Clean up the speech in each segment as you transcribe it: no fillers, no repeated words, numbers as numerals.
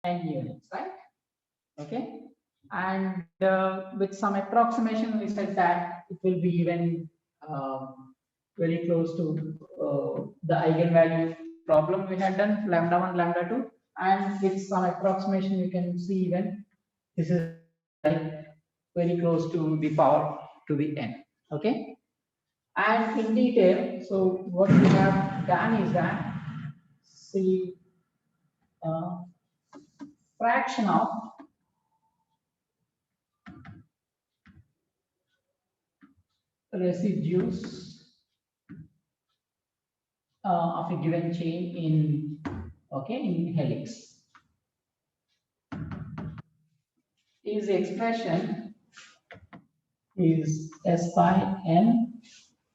n units, right? Okay, and with some approximation, we said that it will be even very close to the eigenvalue problem we had done, lambda 1, lambda 2, and with some approximation, you can see even this is like very close to the power to the n. Okay, and in detail, so what we have done is that see fraction of residues of a given chain in helix is expression is S by n,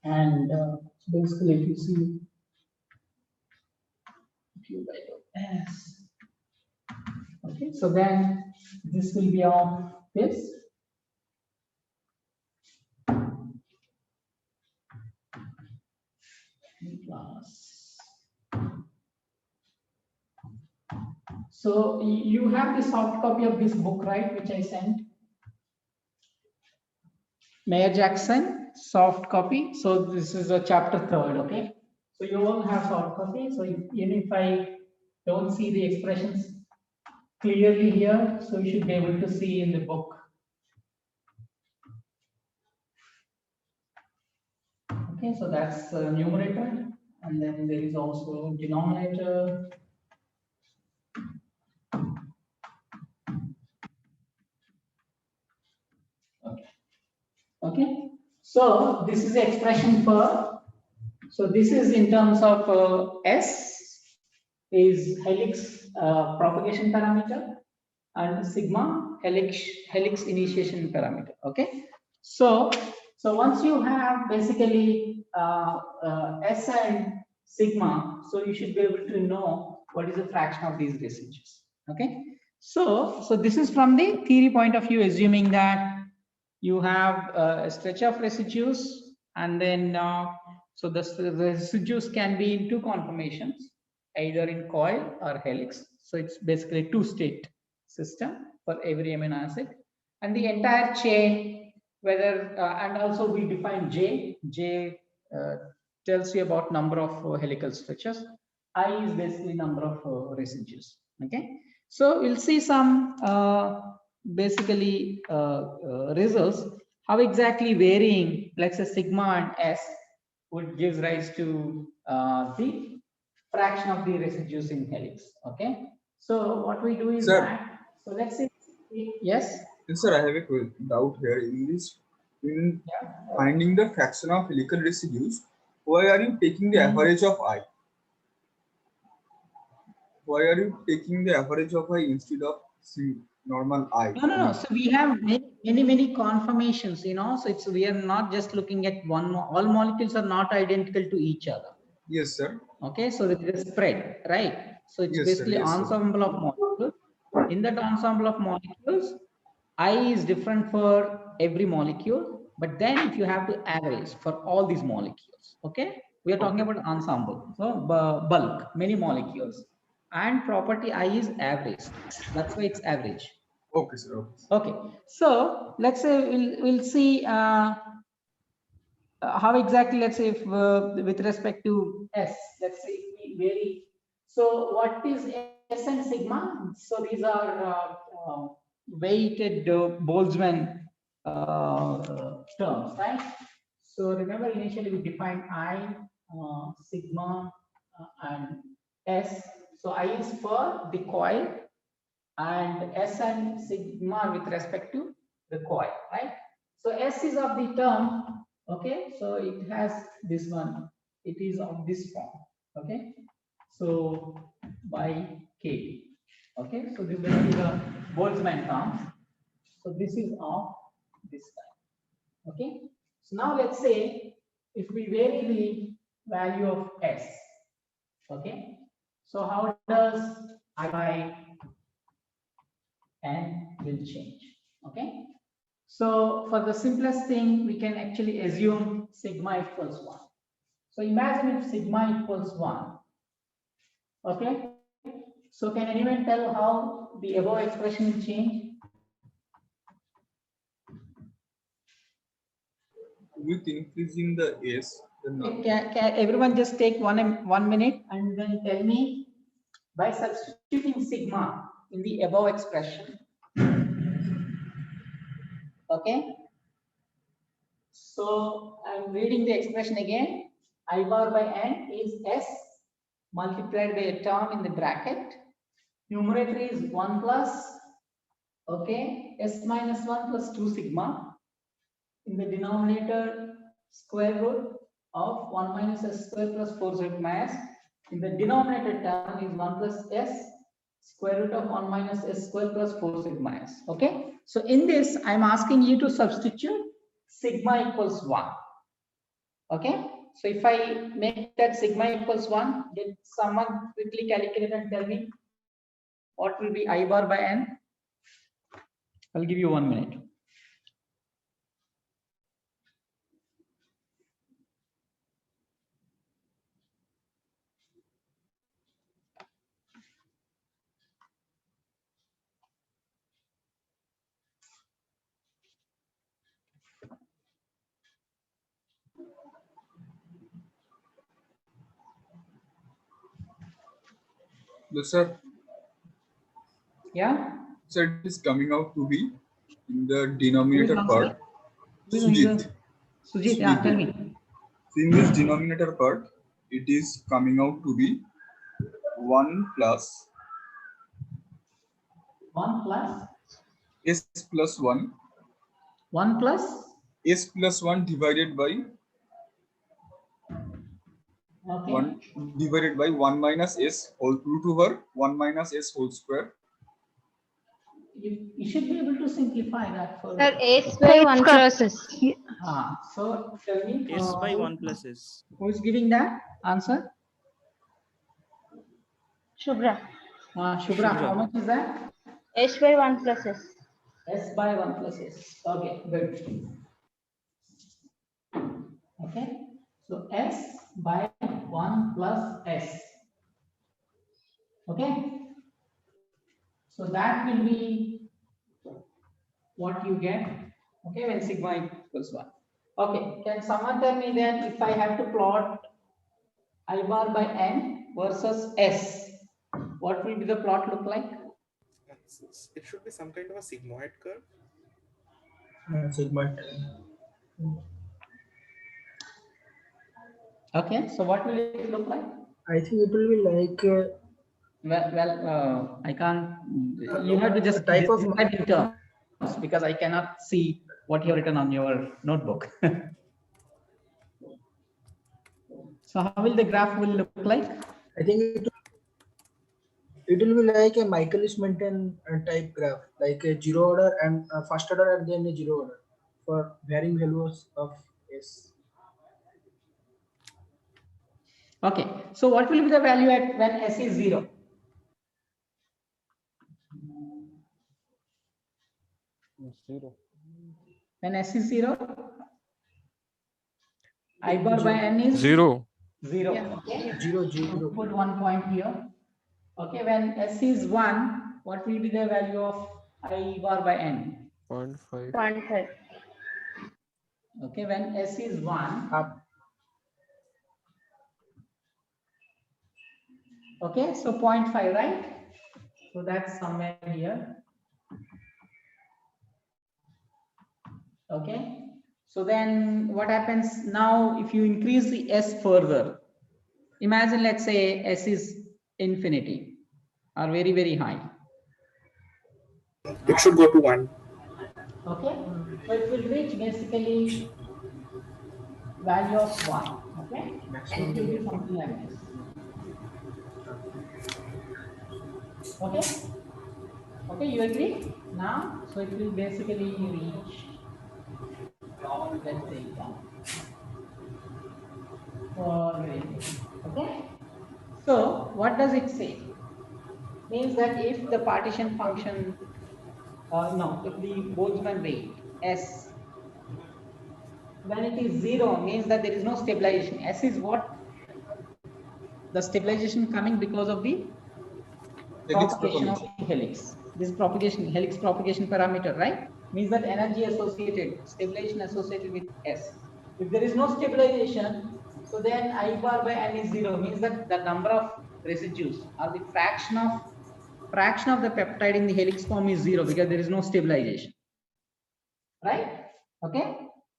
and basically if you see Q by S. Okay, so then this will be of this. Plus. So you have the soft copy of this book, right, which I sent? Mayor Jackson, soft copy. So this is a chapter 3rd, okay? So you all have soft copy. So even if I don't see the expressions clearly here, so you should be able to see in the book. Okay, so that's numerator, and then there is also denominator. Okay. Okay. So this is the expression for. So this is in terms of S is helix propagation parameter, and sigma helix initiation parameter. Okay. So once you have basically S and sigma, so you should be able to know what is the fraction of these residues. Okay. So this is from the theory point of view, assuming that you have a stretch of residues, and then so the residues can be in two conformations, either in coil or helix. So it's basically two-state system for every amino acid, and the entire chain, whether and also we define J. J tells you about number of helical stretches. I is basically number of residues. Okay, so we'll see some basically results, how exactly varying, let's say sigma and S would give rise to the fraction of the residues in helix. Okay, so what we do is that, so let's say, yes. Yes, sir, I have a doubt here. In finding the fraction of helical residues, why are you taking the average of I? Why are you taking the average of I instead of normal I? No. So we have many conformations, you know. So it's, we are not just looking at one. All molecules are not identical to each other. Yes, sir. Okay, so it is spread, right? So it's Yes, basically sir. Yes, ensemble of molecules. In that ensemble of molecules, I is different for every molecule, but then if you have to average for all these molecules, okay, we are talking about ensemble, so bulk, many molecules, and property I is average. That's why it's average. Okay, sir. Okay, so let's say we'll see how exactly, let's say, if with respect to S, let's say we vary. So what is S and sigma? So these are weighted Boltzmann terms, right? So remember, initially we defined I, sigma, and S. So I is for the coil, and S and sigma with respect to the coil, right? So S is of the term, okay, so it has this one, it is of this form, okay, so by K, okay, so this is the Boltzmann terms, so this is of this type, okay. So now let's say if we vary the value of S, okay, so how does I by N will change, okay. So for the simplest thing, we can actually assume sigma equals 1. So imagine if sigma equals 1, okay. So can anyone tell how the above expression will change? With increasing the S, Can everyone just take 1 minute and then tell me by substituting sigma in the above expression. Okay. So I'm reading the expression again. I bar by n is s multiplied by a term in the bracket. Numerator is 1 plus, okay, s minus 1 plus 2 sigma. In the denominator, square root of 1 minus s square plus 4 sigma s. In the denominator term is 1 plus s square root of 1 minus s square plus 4 sigma s. Okay. So in this, I'm asking you to substitute sigma equals 1. Okay. So if I make that sigma equals 1, then someone quickly calculate and tell me what will be I bar by n. I'll give you 1 minute. sir. Yeah. So it is coming out to be in the denominator part. Sujit, yeah, tell me. In this denominator part, it is coming out to be 1 plus 1 plus s plus 1. 1 plus S plus 1 divided by 1 divided by 1 minus s whole root over 1 minus s whole square. You should be able to simplify that for Sir, s by 1 plus s. So tell me, S by 1 plus s. who is giving that answer? Shubhra. Shubhra, how much is that? S by 1 plus s. S by 1 plus s. Okay, good. Okay, so s by 1 plus s. Okay, so that will be what you get, okay, when sigma equals 1. Okay, can someone tell me then if I have to plot I bar by n versus s, what will be the plot look like? It should be some kind of a sigmoid curve. Sigmoid. Okay, so what will it look like? I think it will be like I can't. You have to just type of describe in terms because I cannot see what you have written on your notebook. So how will the graph will look like? I think it will be like a Michaelis-Menten type graph, like a zero order and first order and then a zero order for varying values of s. Okay, so what will be the value at when s is 0? When s is 0, I bar by n is 0. 0. Yeah. Okay. 0, 0. Put 1 point here. Okay, when s is 1, what will be the value of I bar by n? 0.5. 0.5. Okay, when s is 1. Okay, so 0.5, right? So that's somewhere here. Okay, so then what happens now if you increase the s further? Imagine, let's say s is infinity or very, very high. It should go to 1. Okay, so it will reach basically value of 1. Okay, it will be something like this. Okay, okay, you agree now? So it will basically reach down, let's say down. Okay, so what does it say? Means that if the partition function, if the Boltzmann rate s, when it is 0, means that there is no stabilization. S is what? The stabilization coming because of the propagation of helix. This propagation, helix propagation parameter, right? Means that energy associated, stabilization associated with S. If there is no stabilization, so then I bar by n is 0, means that the number of residues or the fraction of the peptide in the helix form is 0 because there is no stabilization. Right? Okay.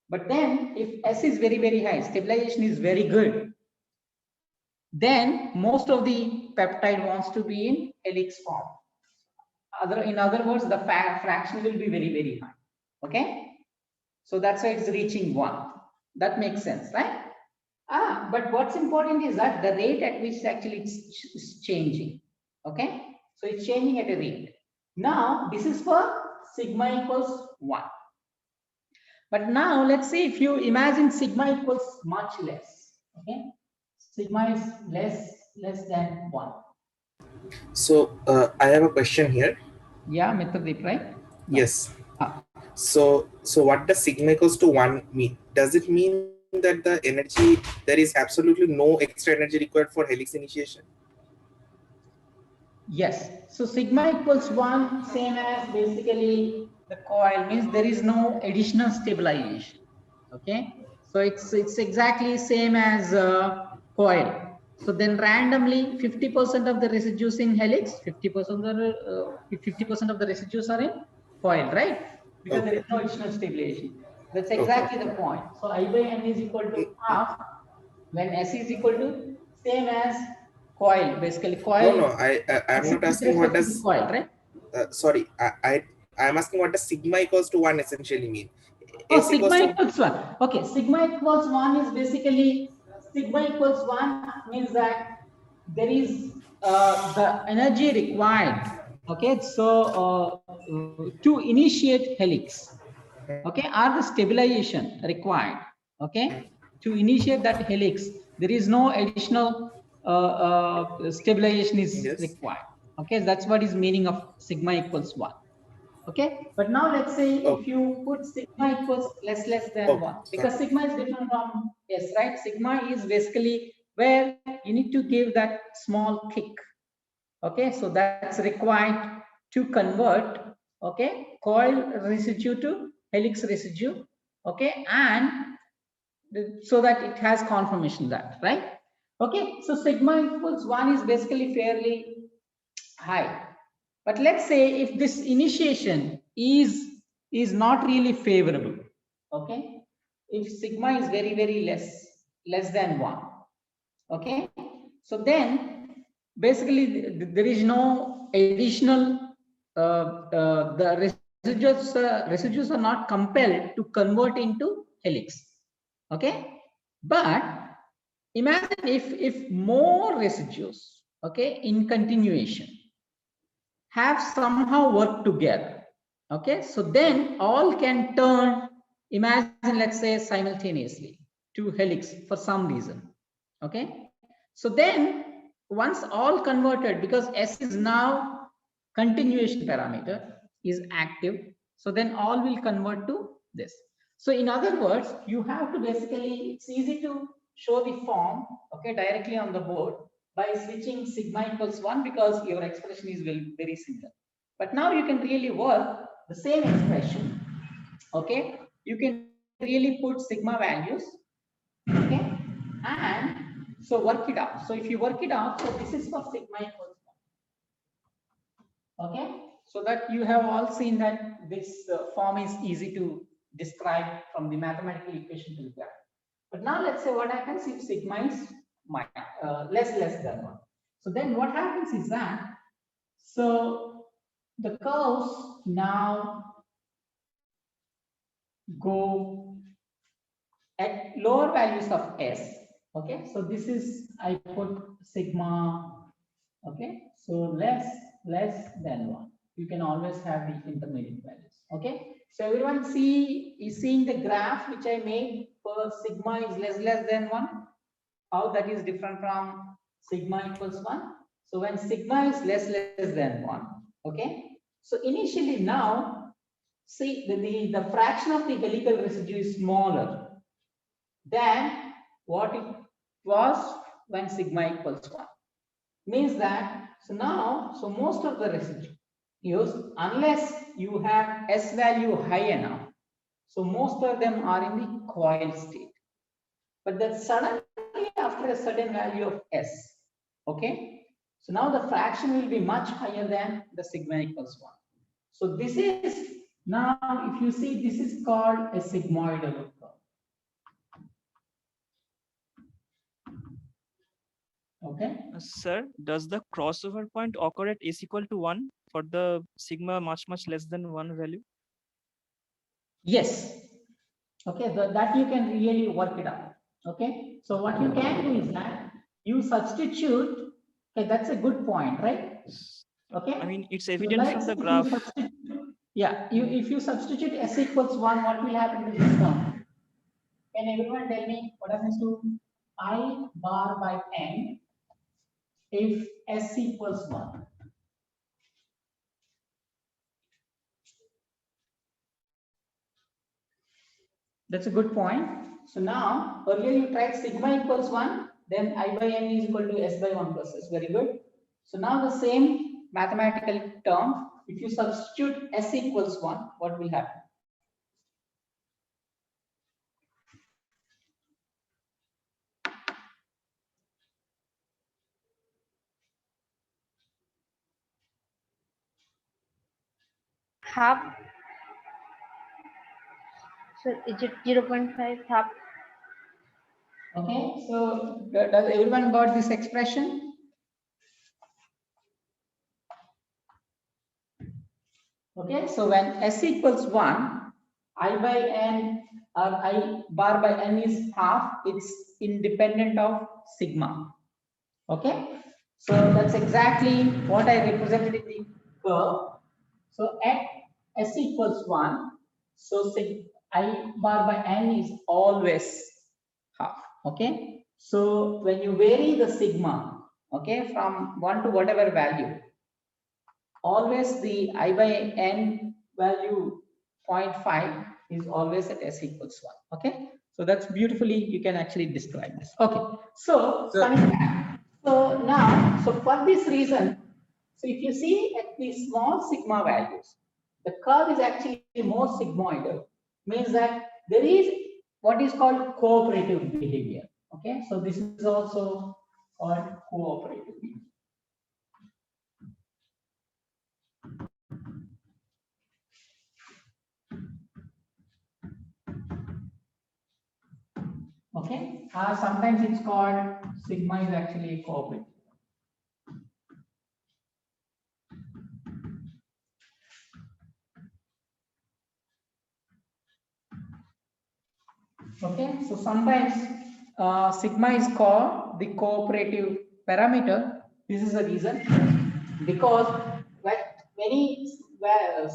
But then if S is very, very high, stabilization is very good, then most of the peptide wants to be in helix form. In other words, the fraction will be very, very high. Okay. So that's why it's reaching 1. That makes sense, right? But what's important is that the rate at which actually it's changing. Okay. So it's changing at a rate. Now, this is for sigma equals 1. But now let's say if you imagine sigma equals much less. Okay. Sigma is less than 1. So I have a question here. Yeah, Mithradeep, right? No. Yes. So what does sigma equals to 1 mean? Does it mean that the energy, there is absolutely no extra energy required for helix initiation? Yes. So sigma equals 1, same as basically the coil, means there is no additional stabilization. Okay. So it's exactly same as coil. So then randomly 50% of the residues in helix, 50% of the residues are in coil, right? Because there is no additional stabilization. That's exactly the point. So I by n is equal to half when S is equal to same as coil. Basically coil. No, I'm not asking what does coil, right? Sorry, I'm asking what does sigma equals to 1 essentially mean? Oh, S sigma equals equals 1. Okay, sigma equals 1 is basically sigma equals 1 means that there is the energy required. Okay, so to initiate helix, okay, or the stabilization required. Okay, to initiate that helix, there is no additional stabilization is yes. required. Okay, that's what is meaning of sigma equals 1. Okay, but now let's say if you put sigma equals less than 1, because sigma is different from S, right? Sigma is basically where you need to give that small kick. Okay, so that's required to convert, okay, coil residue to helix residue, okay, and so that it has conformation that, right? Okay, so sigma equals 1 is basically fairly high. But let's say if this initiation is not really favorable, okay, if sigma is very, very less than 1, okay, so then basically there is no additional the residues are not compelled to convert into helix. Okay, but imagine if more residues, okay, in continuation have somehow worked together. Okay, so then all can turn, imagine, let's say simultaneously to helix for some reason. Okay, so then once all converted, because S is now continuation parameter is active, so then all will convert to this. So in other words, you have to basically, it's easy to show the form, okay, directly on the board by switching sigma equals 1 because your expression is very similar. But now you can really work the same expression, okay, you can really put sigma values, okay, and so work it out. So if you work it out, so this is for sigma equals 1. Okay, so that you have all seen that this form is easy to describe from the mathematical equation to the graph. But now let's say what happens if sigma is less than 1. So then what happens is that, so the curves now go at lower values of S. Okay, so this is, I put sigma, okay, so less than 1. You can always have the intermediate values. Okay, so everyone is seeing the graph which I made for sigma is less than 1, how that is different from sigma equals 1. So when sigma is less than 1, okay, so initially now see the fraction of the helical residue is smaller than what it was when sigma equals 1. Means that, so now, so most of the residues, unless you have S value high enough, so most of them are in the coil state. But then suddenly after a certain value of S, okay, so now the fraction will be much higher than the sigma equals 1. So this is, now if you see, this is called a sigmoidal curve. Okay. Sir, does the crossover point occur at S equal to 1 for the sigma much less than 1 value? Yes. Okay, that you can really work it out. Okay, so what you can do is that you substitute. Okay, that's a good point, right? Okay. I mean, it's So evident from let's, the if you graph. yeah, if you substitute S equals 1, what will happen to this term? Can everyone tell me what happens to I bar by n if S equals 1? That's a good point. So now, earlier you tried sigma equals 1, then I by n is equal to S by 1 plus S. Very good. So now the same mathematical term, if you substitute S equals 1, what will happen? Half. So is it 0.5 half? Okay, so does everyone got this expression? Okay, so when S equals 1, I by n or I bar by n is half, it's independent of sigma. Okay, so that's exactly what I represented in the curve. So at S equals 1, so I bar by n is always half. Okay, so when you vary the sigma, okay, from 1 to whatever value, always the I by n value 0.5 is always at S equals 1. Okay, so that's beautifully, you can actually describe this. Okay, so coming back. So now, so for this reason, so if you see at the small sigma values, the curve is actually more sigmoidal, means that there is what is called cooperative behavior. Okay, so this is also called cooperative behavior. Okay, sometimes it's called sigma is actually cooperative. Okay, so sometimes sigma is called the cooperative parameter. This is the reason, because like many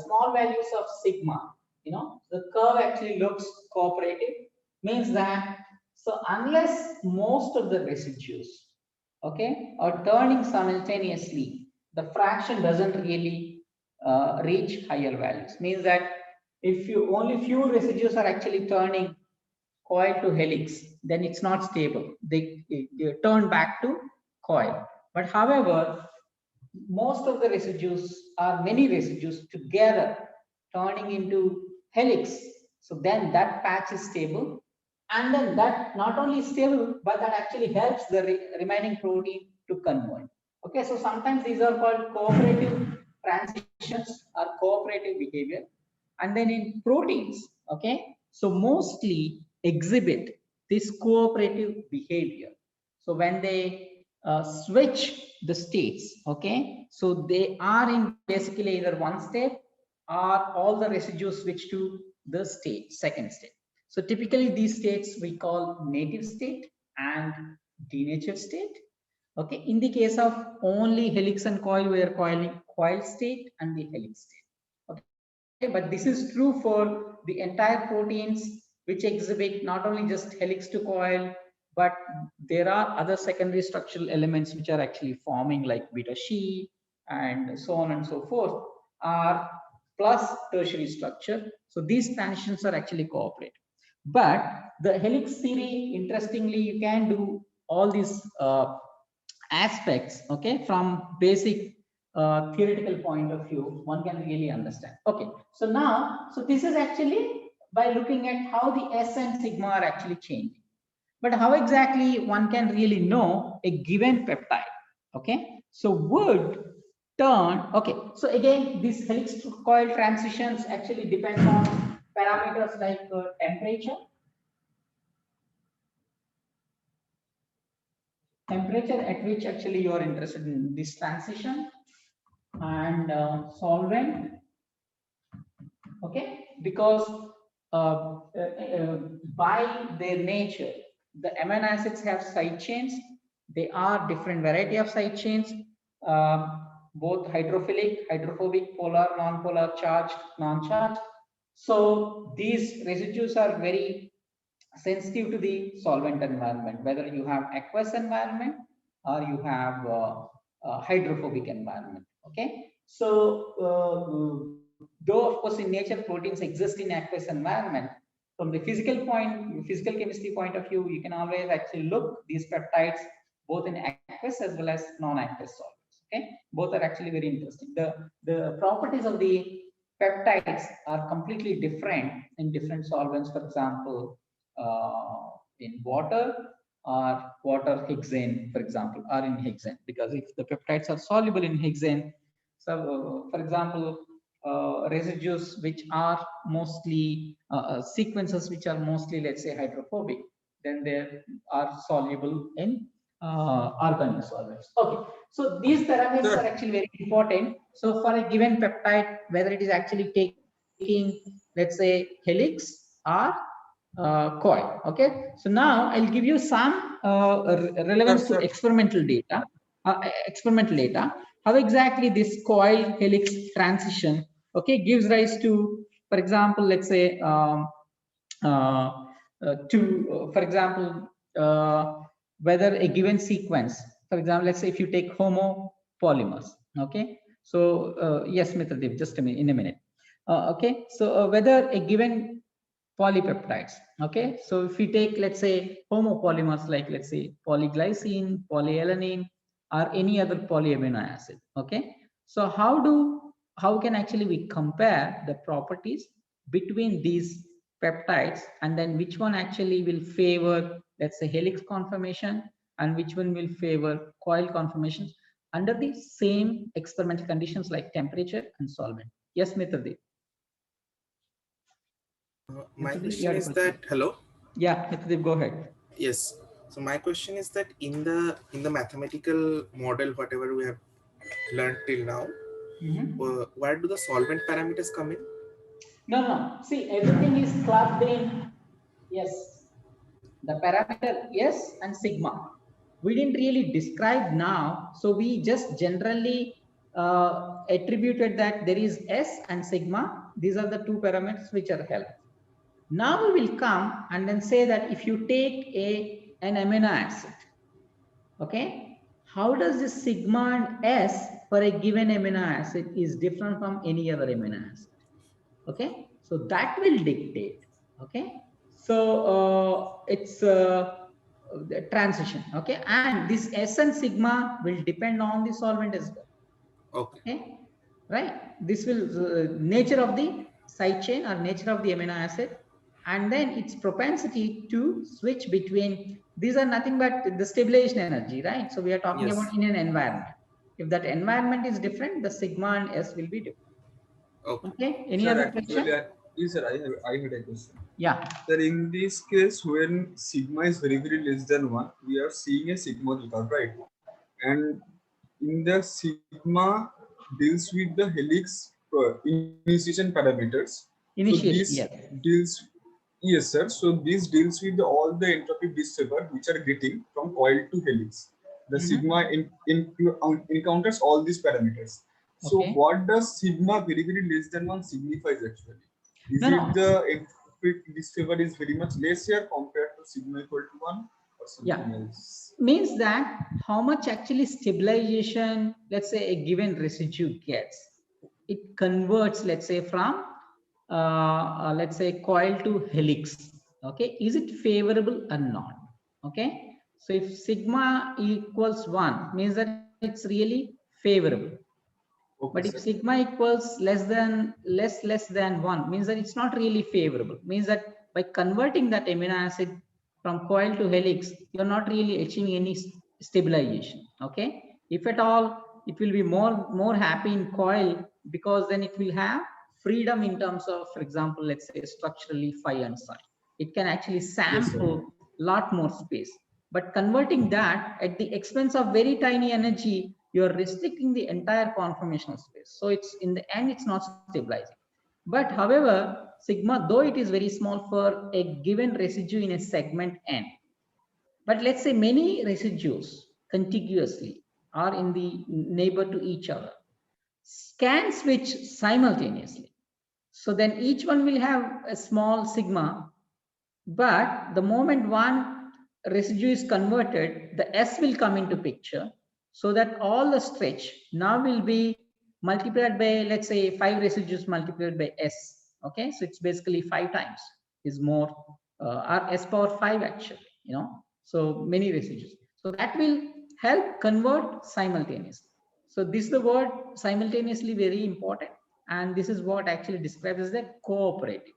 small values of sigma, the curve actually looks cooperative, means that, so unless most of the residues, okay, are turning simultaneously, the fraction doesn't really reach higher values. Means that if you only few residues are actually turning coil to helix, then it's not stable. They turn back to coil. But however, most of the residues are many residues together turning into helix. So then that patch is stable. And then that not only stable, but that actually helps the remaining protein to convert. Okay, so sometimes these are called cooperative transitions or cooperative behavior. And then in proteins, okay, so mostly exhibit this cooperative behavior. So when they switch the states, okay, so they are in basically either one state or all the residues switch to the state, second state. So typically these states we call native state and denatured state. Okay, in the case of only helix and coil, we are calling coil state and the helix state. Okay, but this is true for the entire proteins which exhibit not only just helix to coil, but there are other secondary structural elements which are actually forming, like beta sheet and so on and so forth, are plus tertiary structure. So these transitions are actually cooperative. But the helix theory, interestingly, you can do all these aspects, okay, from basic theoretical point of view, one can really understand. Okay, so now, so this is actually by looking at how the S and sigma are actually changing. But how exactly one can really know a given peptide? Okay, so would turn, okay, so again, these helix to coil transitions actually depend on parameters like temperature at which actually you are interested in this transition, and solvent, okay, because by their nature, the amino acids have side chains. They are different variety of side chains, both hydrophilic, hydrophobic, polar, non-polar, charged, non-charged. So these residues are very sensitive to the solvent environment, whether you have aqueous environment or you have hydrophobic environment. Okay, so though of course in nature proteins exist in aqueous environment, from the physical chemistry point of view, you can always actually look these peptides both in aqueous as well as non-aqueous solvents. Okay, both are actually very interesting. The properties of the peptides are completely different in different solvents. For example, in water or water hexane, for example, or in hexane, because if the peptides are soluble in hexane, so for example, residues which are mostly sequences which are mostly, let's say, hydrophobic, then they are soluble in organic solvents. Okay, so these parameters are actually very important. So for a given peptide, whether it is actually taking, let's say, helix or coil. Okay, so now I'll give you some relevance to experimental data. How exactly this coil helix transition, okay, gives rise to, for example, let's say for example, whether a given sequence, for example, let's say if you take homopolymers, okay, so yes, Mitradev, just a minute, in a minute. Okay, so whether a given polypeptides, okay, so if we take, let's say, homopolymers like, let's say, polyglycine, polyalanine, or any other polyamino acid, okay, so how can actually we compare the properties between these peptides, and then which one actually will favor, let's say, helix conformation, and which one will favor coil conformations under the same experimental conditions like temperature and solvent? Yes, Mitradev. My question is that, hello? Yeah, Mitradev, go ahead. Yes. So my question is that in the mathematical model, whatever we have learned till now, where do the solvent parameters come in? No. See, everything is clubbed in. Yes, the parameter S and sigma. We didn't really describe now, so we just generally attributed that there is S and sigma. These are the two parameters which are held. Now we will come and then say that if you take an amino acid, okay, how does this sigma and S for a given amino acid is different from any other amino acid? Okay, so that will dictate. Okay, so it's the transition. Okay, and this S and sigma will depend on the solvent as well. Okay, right, this will nature of the side chain or nature of the amino acid, and then its propensity to switch between, these are nothing but the stabilization energy, right? So we are talking about in an environment. If that environment is different, the sigma and S will be different. Okay, any sir, other question? Yes, sir, I had a question. Yeah. Sir, in this case, when sigma is very, very less than 1, we are seeing a sigmoidal curve, right? And in the sigma deals with the helix initiation parameters. Initiation, so yes. Deals, yes, sir. So this deals with all the entropy disfavor which are getting from coil to helix. The sigma encounters all these parameters. So what does sigma very, very less than 1 signifies actually? Is it the entropy disfavor is very much less here compared to sigma equal to 1 or something else? Means that how much actually stabilization, let's say, a given residue gets. It converts, let's say, from let's say coil to helix. Okay, is it favorable or not? Okay, So if sigma equals 1, means that it's really favorable. Okay, But if sir. sigma equals less than 1, means that it's not really favorable. Means that by converting that amino acid from coil to helix, you're not really achieving any stabilization. Okay. If at all, it will be more happy in coil, because then it will have freedom in terms of, for example, let's say structurally phi and psi. It can actually sample lot more space. But converting that at the expense of very tiny energy, you're restricting the entire conformational space. So it's in the end, it's not stabilizing. But however, sigma, though it is very small for a given residue in a segment n, but let's say many residues contiguously are in the neighbor to each other, can switch simultaneously. So then each one will have a small sigma, but the moment one residue is converted, the S will come into picture, so that all the stretch now will be multiplied by, let's say, 5 residues multiplied by S. Okay, so it's basically 5 times is more, or S power 5 actually, so many residues. So that will help convert simultaneously. So this is the word simultaneously very important, and this is what actually describes as the cooperative.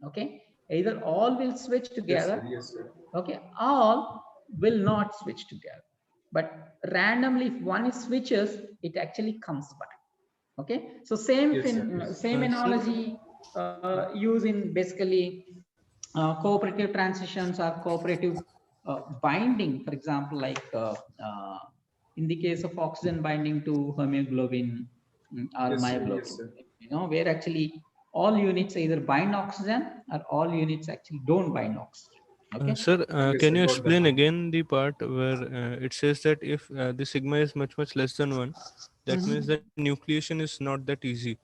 Okay, either all will switch together, Yes, sir. okay, all will not switch together, but randomly if one switches, it actually comes back. Okay, so same Yes, sir. thing, Yes. same Sir, analogy used in basically cooperative transitions or cooperative binding, for example, like in the case of oxygen binding to hemoglobin, or Yes, sir. myoglobin, Yes, sir. where actually all units either bind oxygen or all units actually don't bind oxygen. Okay. Sir, Okay, can sir. you Got the explain point. again the part where it says that if the sigma is much less than 1, that means that nucleation is not that easy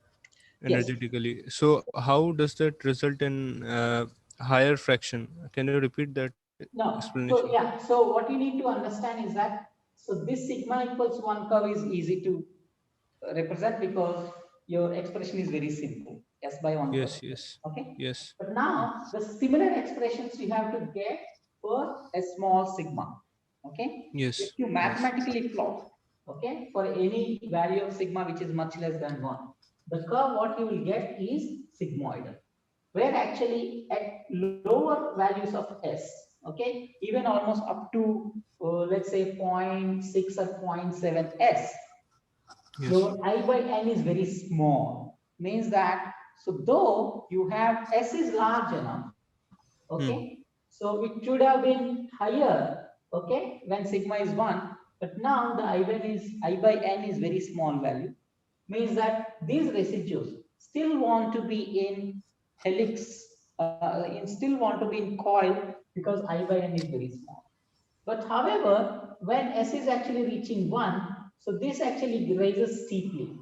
Yes. energetically. So how does that result in higher fraction? Can you repeat that No. So explanation? yeah. So what you need to understand is that, so this sigma equals 1 curve is easy to represent because your expression is very simple. S by 1 curve. Yes, yes, Okay. yes. But now the similar expressions you have to get for a small sigma. Okay. If Yes, you yes. mathematically plot, okay, for any value of sigma which is much less than 1, the curve what you will get is sigmoidal, where actually at lower values of S, okay, even almost up to let's say 0.6 or 0.7 S, Yes. your I by N is very small. Means that, so though you have S is large enough, Hmm. okay, so it should have been higher, okay, when sigma is 1, but now the I by N is very small value. Means that these residues still want to be in helix, still want to be in coil, because I by N is very small. But however, when S is actually reaching 1, so this actually rises steeply.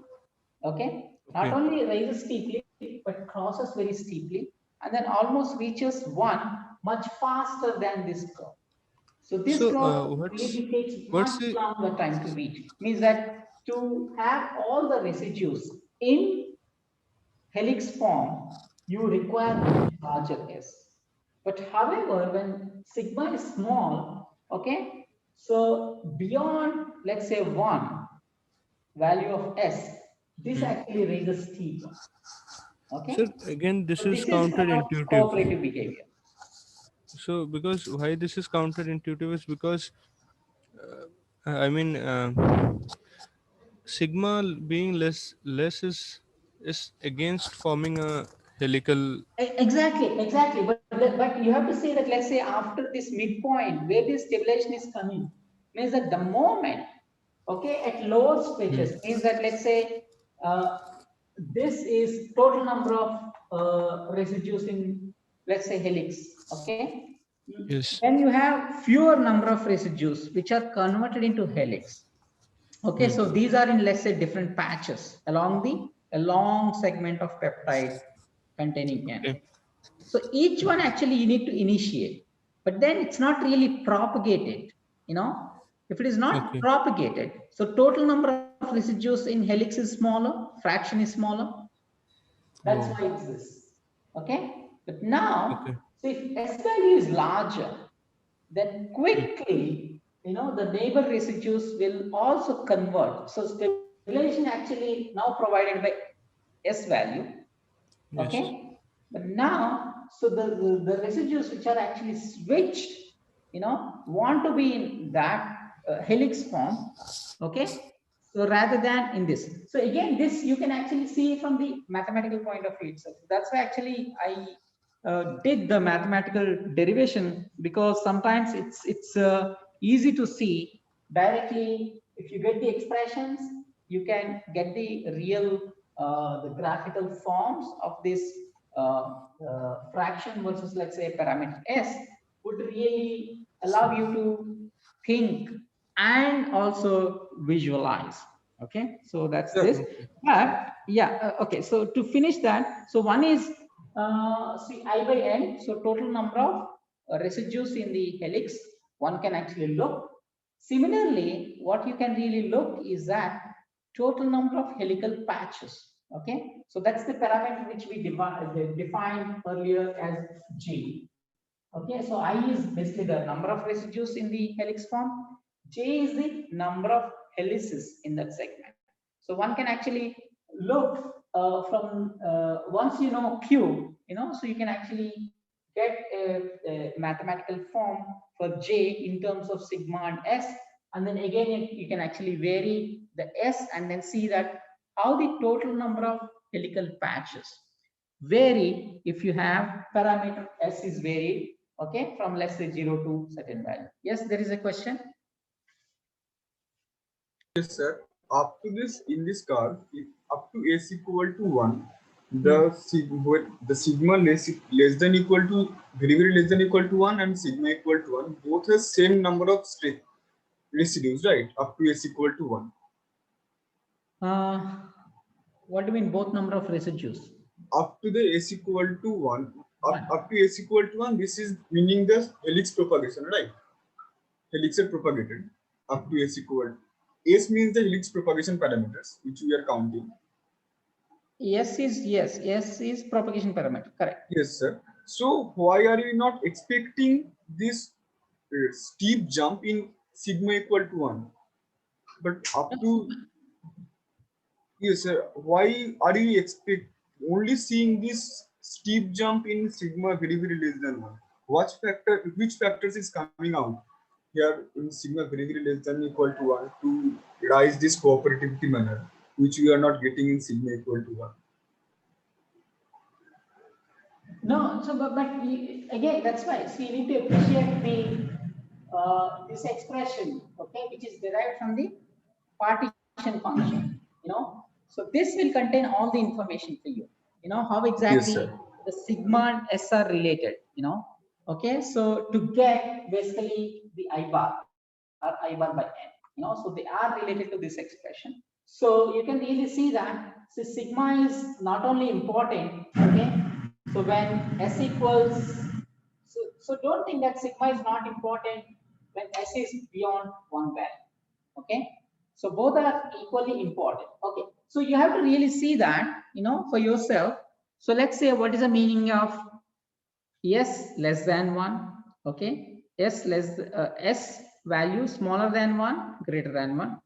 Okay, not Okay. only rises steeply, but crosses very steeply, and then almost reaches 1 much faster than this curve. So this So curve what's really takes what's much the longer time to reach. Means that to have all the residues in helix form, you require much larger S. But however, when sigma is small, okay, so beyond, let's say 1 value of S, this hmm. actually raises steeper. So Okay, again, this so is this is called counterintuitive. cooperative behavior. So because why this is counterintuitive is because I mean sigma being less is against forming a helical. Exactly. But you have to say that, let's say after this midpoint where this stabilization is coming, means that the moment, okay, at lower Hmm. stretches, means that, let's say this is total number of residues in, let's say, helix. Okay, Yes. when you have fewer number of residues which are converted into helix. Okay, Hmm. so these are in, let's say, different patches along a long segment of peptide containing N. Okay. So each one actually you need to initiate, but then it's not really propagated. If it is not Okay. propagated, so total number of residues in helix is smaller, fraction is smaller. That's Oh. why it's this. Okay, but now, Okay. so if S value is larger, then Hmm. quickly the neighbor residues will also convert. So stabilization actually now provided by S value. Yes. Okay. But now, so the residues which are actually switched, want to be in that helix form. Okay. So rather than in this. So again, this you can actually see from the mathematical point of view itself. That's why actually I did the mathematical derivation, because sometimes it's easy to see directly. If you get the expressions, you can get the real the graphical forms of this fraction versus, let's say, parameter S would really allow you to think and also visualize. Okay, so that's this. But yeah, okay, so to finish that, so one is see I by n, so total number of residues in the helix one can actually look. Similarly, what you can really look is that total number of helical patches. Okay, so that's the parameter which we defined earlier as G. Okay, so I is basically the number of residues in the helix form. J is the number of helices in that segment. So one can actually look from once you know Q, so you can actually get a mathematical form for J in terms of sigma and S, and then again you can actually vary the S and then see that how the total number of helical patches vary if you have parameter S is varied, okay, from let's say 0 to certain value. Yes, there is a question. Yes, sir. Up to this, in this curve, up to S equal to 1, the sigma less than equal to, very less than equal to 1 and sigma equal to 1, both has same number of residues, right? Up to S equal to 1. What do you mean both number of residues? Up to the S equal to 1, up to S equal to 1, this is meaning the helix propagation, right? Helix are propagated up to S equal. S means the helix propagation parameters, which we are counting. S is propagation parameter, correct? Yes, sir. So why are you not expecting this steep jump in sigma equal to 1? But up to, yes, sir. Why are you only seeing this steep jump in sigma very less than 1? Which factors is coming out here in sigma very less than equal to 1 to rise this cooperativity manner, which we are not getting in sigma equal to 1? No, so but again, that's why. So you need to appreciate the this expression, okay, which is derived from the partition function. So this will contain all the information for you. How Yes, exactly sir. the sigma and S are related. Okay, so to get basically the I bar or I bar by n. So they are related to this expression. So you can really see that sigma is not only important, okay. So when S equals, so don't think that sigma is not important when S is beyond one value, okay. So both are equally important, okay. So you have to really see that, for yourself. So let's say what is the meaning of S less than 1, okay. S value smaller than 1, greater than 1,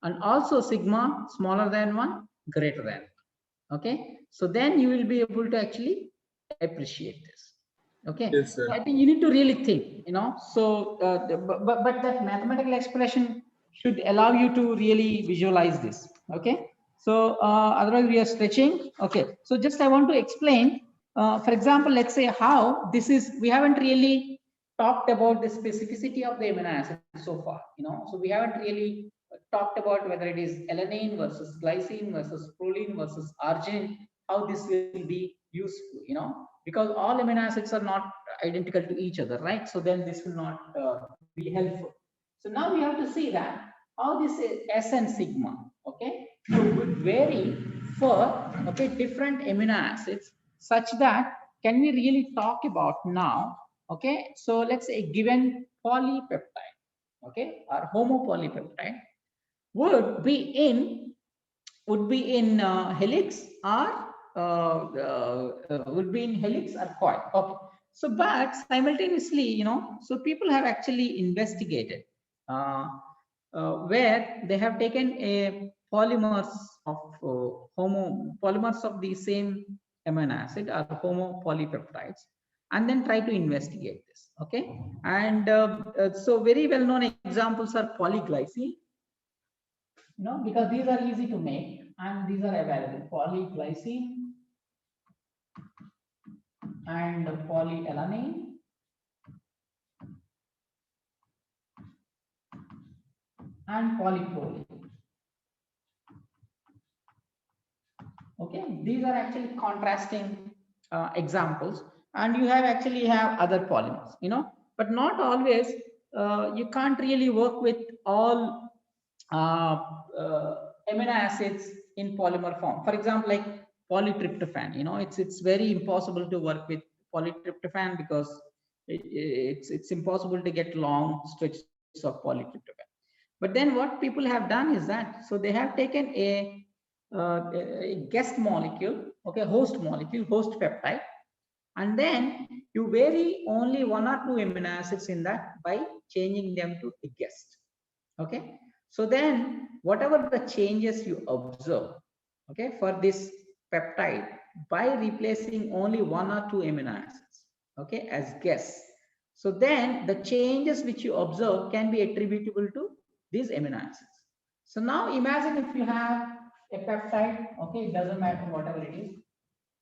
and also sigma smaller than 1, greater than 1, okay. So then you will be able to actually appreciate this, okay. Yes, sir. So I think you need to really think, so but that mathematical expression should allow you to really visualize this, okay. So otherwise we are stretching, okay. So just I want to explain, for example, let's say how this is, we haven't really talked about the specificity of the amino acid so far, so we haven't really talked about whether it is alanine versus glycine versus proline versus arginine, how this will be useful, because all amino acids are not identical to each other, right? So then this will not be helpful. So now we have to see that how this S and sigma, okay, so would vary for, okay, different amino acids, such that can we really talk about now, okay. So let's say a given polypeptide, okay, or homopolypeptide would be in helix or would be in helix or coil, okay. So but simultaneously, so people have actually investigated where they have taken a polymers of polymers of the same amino acid or homopolypeptides, and then try to investigate this. Okay, and so very well known examples are polyglycine, because these are easy to make and these are available. Polyglycine and polyalanine and polyproline. Okay, these are actually contrasting examples, and you have other polymers, but not always. You can't really work with all amino acids in polymer form. For example, like polytryptophan, it's very impossible to work with polytryptophan because it's impossible to get long stretches of polytryptophan. But then what people have done is that, so they have taken a guest molecule, okay, host molecule, host peptide, and then you vary only 1 or 2 amino acids in that by changing them to a guest. Okay, so then whatever the changes you observe, okay, for this peptide by replacing only 1 or 2 amino acids, okay, as guests, so then the changes which you observe can be attributable to these amino acids. So now imagine if you have a peptide, okay, it doesn't matter whatever it is,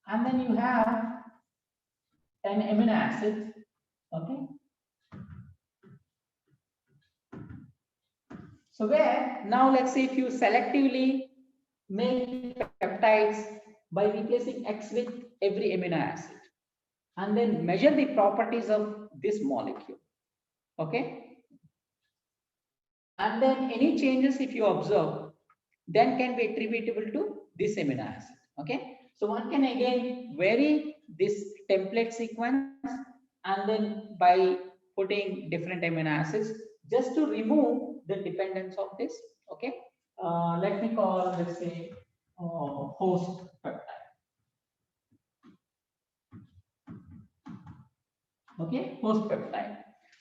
and then you have an amino acid, okay. So where now let's say if you selectively make peptides by replacing X with every amino acid and then measure the properties of this molecule, okay, and then any changes if you observe then can be attributable to this amino acid. Okay, so one can again vary this template sequence and then by putting different amino acids just to remove the dependence of this. Okay, let me call, let's say, host peptide. Okay, host peptide,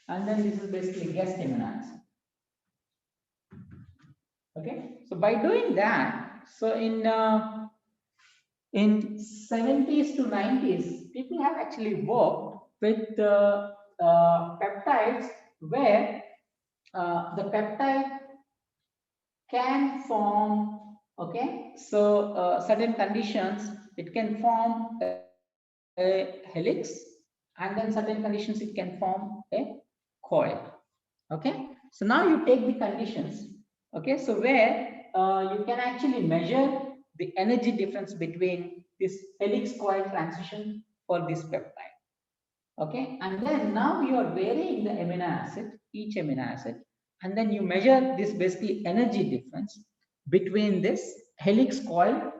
and then this is basically guest amino acid. Okay, so by doing that, so in 70s to 90s, people have actually worked with peptides where the peptide can form, okay, so certain conditions it can form a helix, and then certain conditions it can form a coil. Okay, so now you take the conditions, okay, so where you can actually measure the energy difference between this helix coil transition for this peptide. Okay, and then now you are varying the amino acid, each amino acid, and then you measure this basically energy difference between this helix coil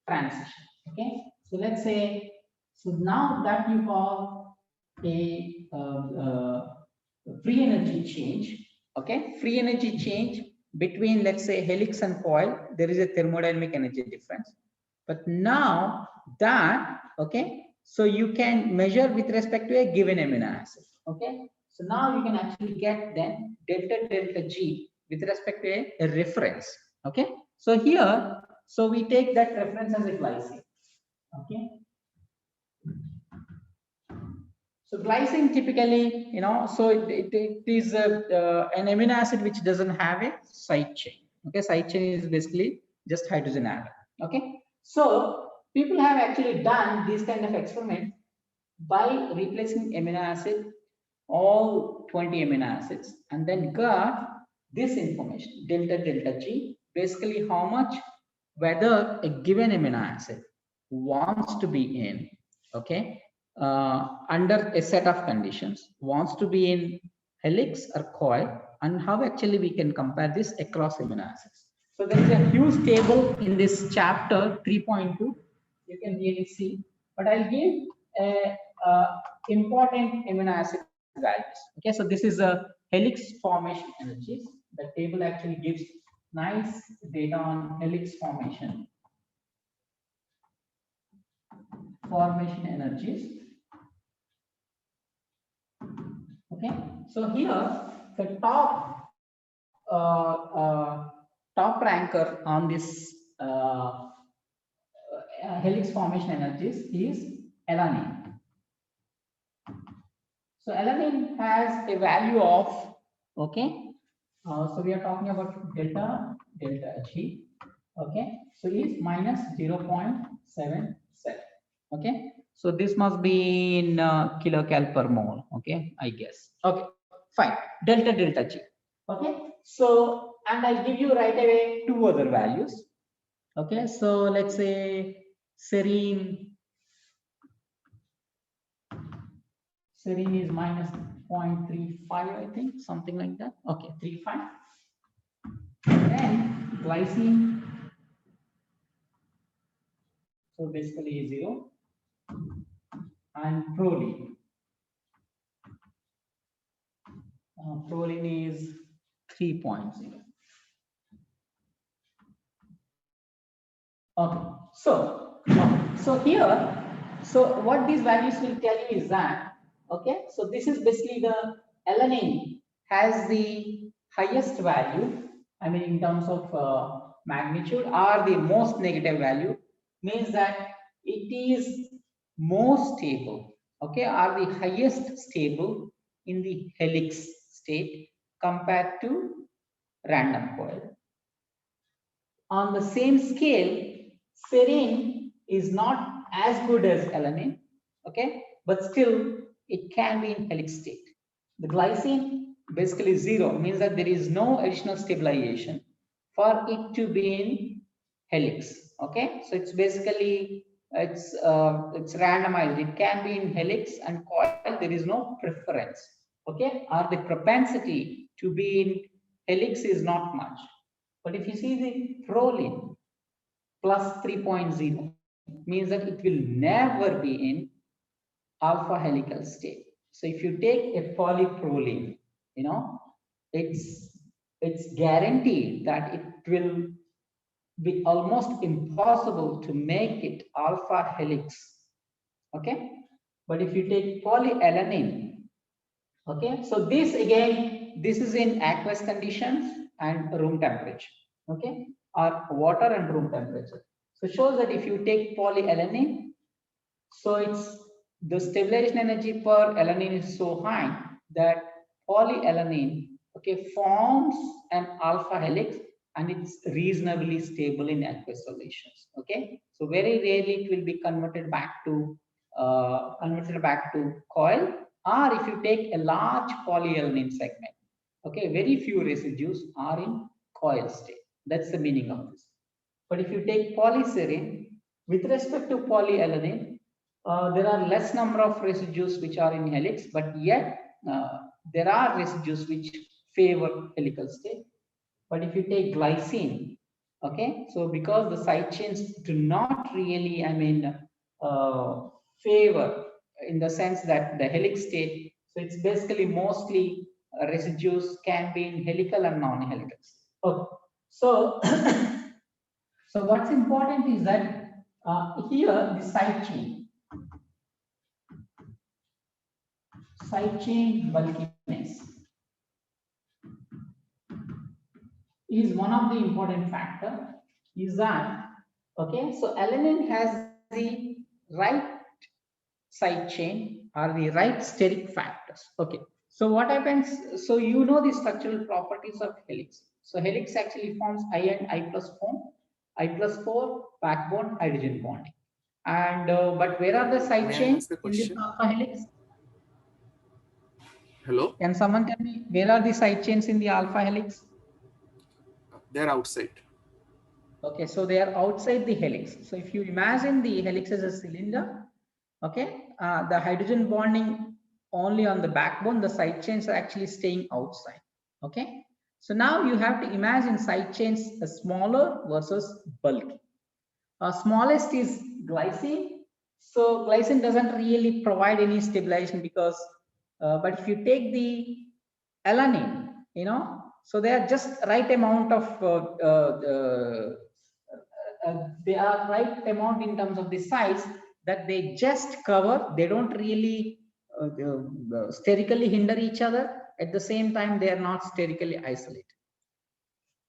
transition. Okay, so let's say, so now that you call a free energy change. Okay, free energy change between, let's say, helix and coil, there is a thermodynamic energy difference. But now that, okay, so you can measure with respect to a given amino acid. Okay, so now you can actually get then delta G with respect to a reference. Okay, so here, so we take that reference as a glycine. Okay, so glycine typically, so it is an amino acid which doesn't have a side chain. Okay, side chain is basically just hydrogen atom. Okay, so people have actually done this kind of experiment by replacing amino acid, all 20 amino acids, and then got this information, delta G, basically how much, whether a given amino acid wants to be in, okay, under a set of conditions, wants to be in helix or coil, and how actually we can compare this across amino acids. So there is a huge table in this chapter 3.2. You can really see, but I'll give a important amino acid values. Okay, so this is a helix formation energies. The table actually gives nice data on helix formation energies. Okay, so here the top top ranker on this helix formation energies is alanine. So alanine has a value of, okay, so we are talking about delta G, okay, so is minus 0.77, okay, so this must be in kilocal per mole, okay, I guess, okay, fine, delta G, okay, so and I'll give you right away two other values, okay, so let's say serine is minus 0.35, I think, something like that. Okay, 35. Then glycine, so basically 0. And proline. Proline is 3.0. Okay, so here, so what these values will tell you is that, okay, so this is basically the alanine has the highest value, I mean in terms of magnitude, or the most negative value, means that it is most stable, okay, or the highest stable in the helix state compared to random coil. On the same scale, serine is not as good as alanine, okay, but still it can be in helix state. The glycine basically 0 means that there is no additional stabilization for it to be in helix, okay, so it's basically it's randomized. It can be in helix and coil. There is no preference, okay, or the propensity to be in helix is not much. But if you see the proline plus 3.0 means that it will never be in alpha helical state. So if you take a polyproline, you know, it's guaranteed that it will be almost impossible to make it alpha helix. Okay, but if you take polyalanine, okay, so this again, this is in aqueous conditions and room temperature, okay, or water and room temperature. So shows that if you take polyalanine, so it's the stabilization energy per alanine is so high that polyalanine, okay, forms an alpha helix and it's reasonably stable in aqueous solutions, okay. So very rarely it will be converted back to coil, or if you take a large polyalanine segment, okay, very few residues are in coil state. That's the meaning of this. But if you take polyserine, with respect to polyalanine, there are less number of residues which are in helix, but yet there are residues which favor helical state. But if you take glycine, okay, so because the side chains do not really, I mean, favor in the sense that the helix state, so it's basically mostly residues can be in helical and non-helical. Okay, so so what's important is that here the side chain bulkiness is one of the important factor. Is that okay? So alanine has the right side chain or the right steric factors. Okay. So what happens? So you know the structural properties of helix. So helix actually forms I and I plus form, I plus 4 backbone hydrogen bonding. And but where are the side chains in this alpha helix? Hello? Can someone tell me where are the side chains in the alpha helix? They're outside. Okay, so they are outside the helix. So if you imagine the helix as a cylinder, okay, the hydrogen bonding only on the backbone, the side chains are actually staying outside. Okay, so now you have to imagine side chains as smaller versus bulky. Smallest is glycine. So glycine doesn't really provide any stabilization because, but if you take the alanine, you know, so they are just right amount of they are right amount in terms of the size that they just cover. They don't really sterically hinder each other. At the same time, they are not sterically isolated.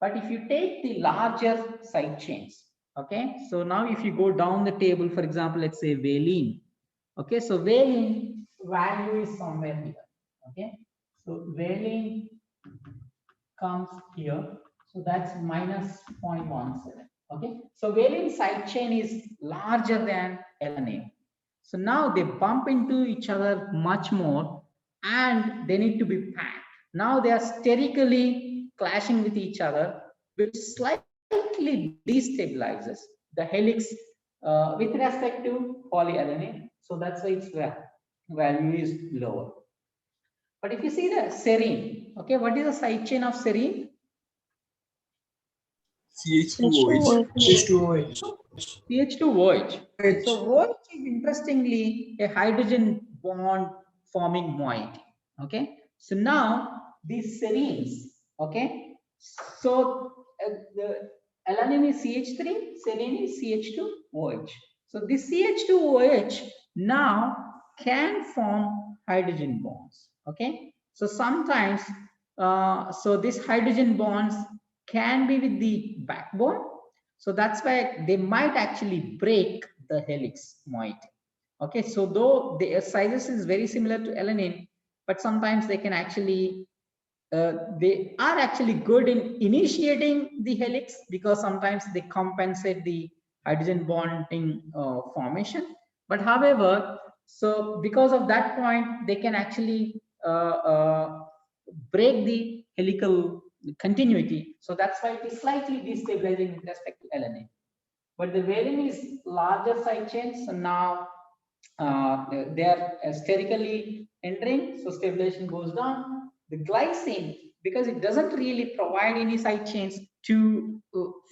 But if you take the larger side chains, okay, so now if you go down the table, for example, let's say valine, okay, so valine value is somewhere here, okay, so valine comes here, so that's minus 0.17, okay, so valine side chain is larger than alanine, so now they bump into each other much more and they need to be packed. Now they are sterically clashing with each other, which slightly destabilizes the helix with respect to polyadenine. So that's why its value is lower. But if you see the serine, okay, what is the side chain of serine? CH2OH. H2OH. CH2OH. So OH is interestingly a hydrogen bond forming moiety. Okay. So now these serines, okay. So the alanine is CH3, serine is CH2OH. So this CH2OH now can form hydrogen bonds. Okay. So sometimes, so these hydrogen bonds can be with the backbone. So that's why they might actually break the helix moiety. Okay, so though the sizes is very similar to alanine, but sometimes they can actually, they are actually good in initiating the helix because sometimes they compensate the hydrogen bonding formation. But however, so because of that point, they can actually break the helical continuity. So that's why it is slightly destabilizing with respect to alanine. But the valine is larger side chains, so now they are sterically entering, so stabilization goes down. The glycine, because it doesn't really provide any side chains to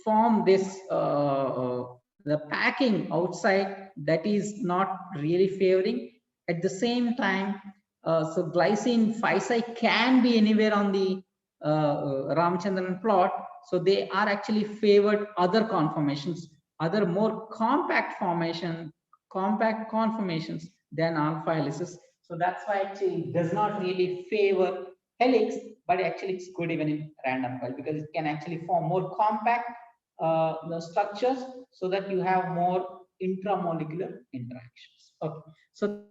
form this the packing outside, that is not really favoring. At the same time, so glycine phi can be anywhere on the Ramachandran plot, so they are actually favored other conformations, other more compact conformations than alpha helices. So that's why actually it does not really favor helix, but actually it's good even in random coil because it can actually form more compact the structures so that you have more intramolecular interactions. Okay, so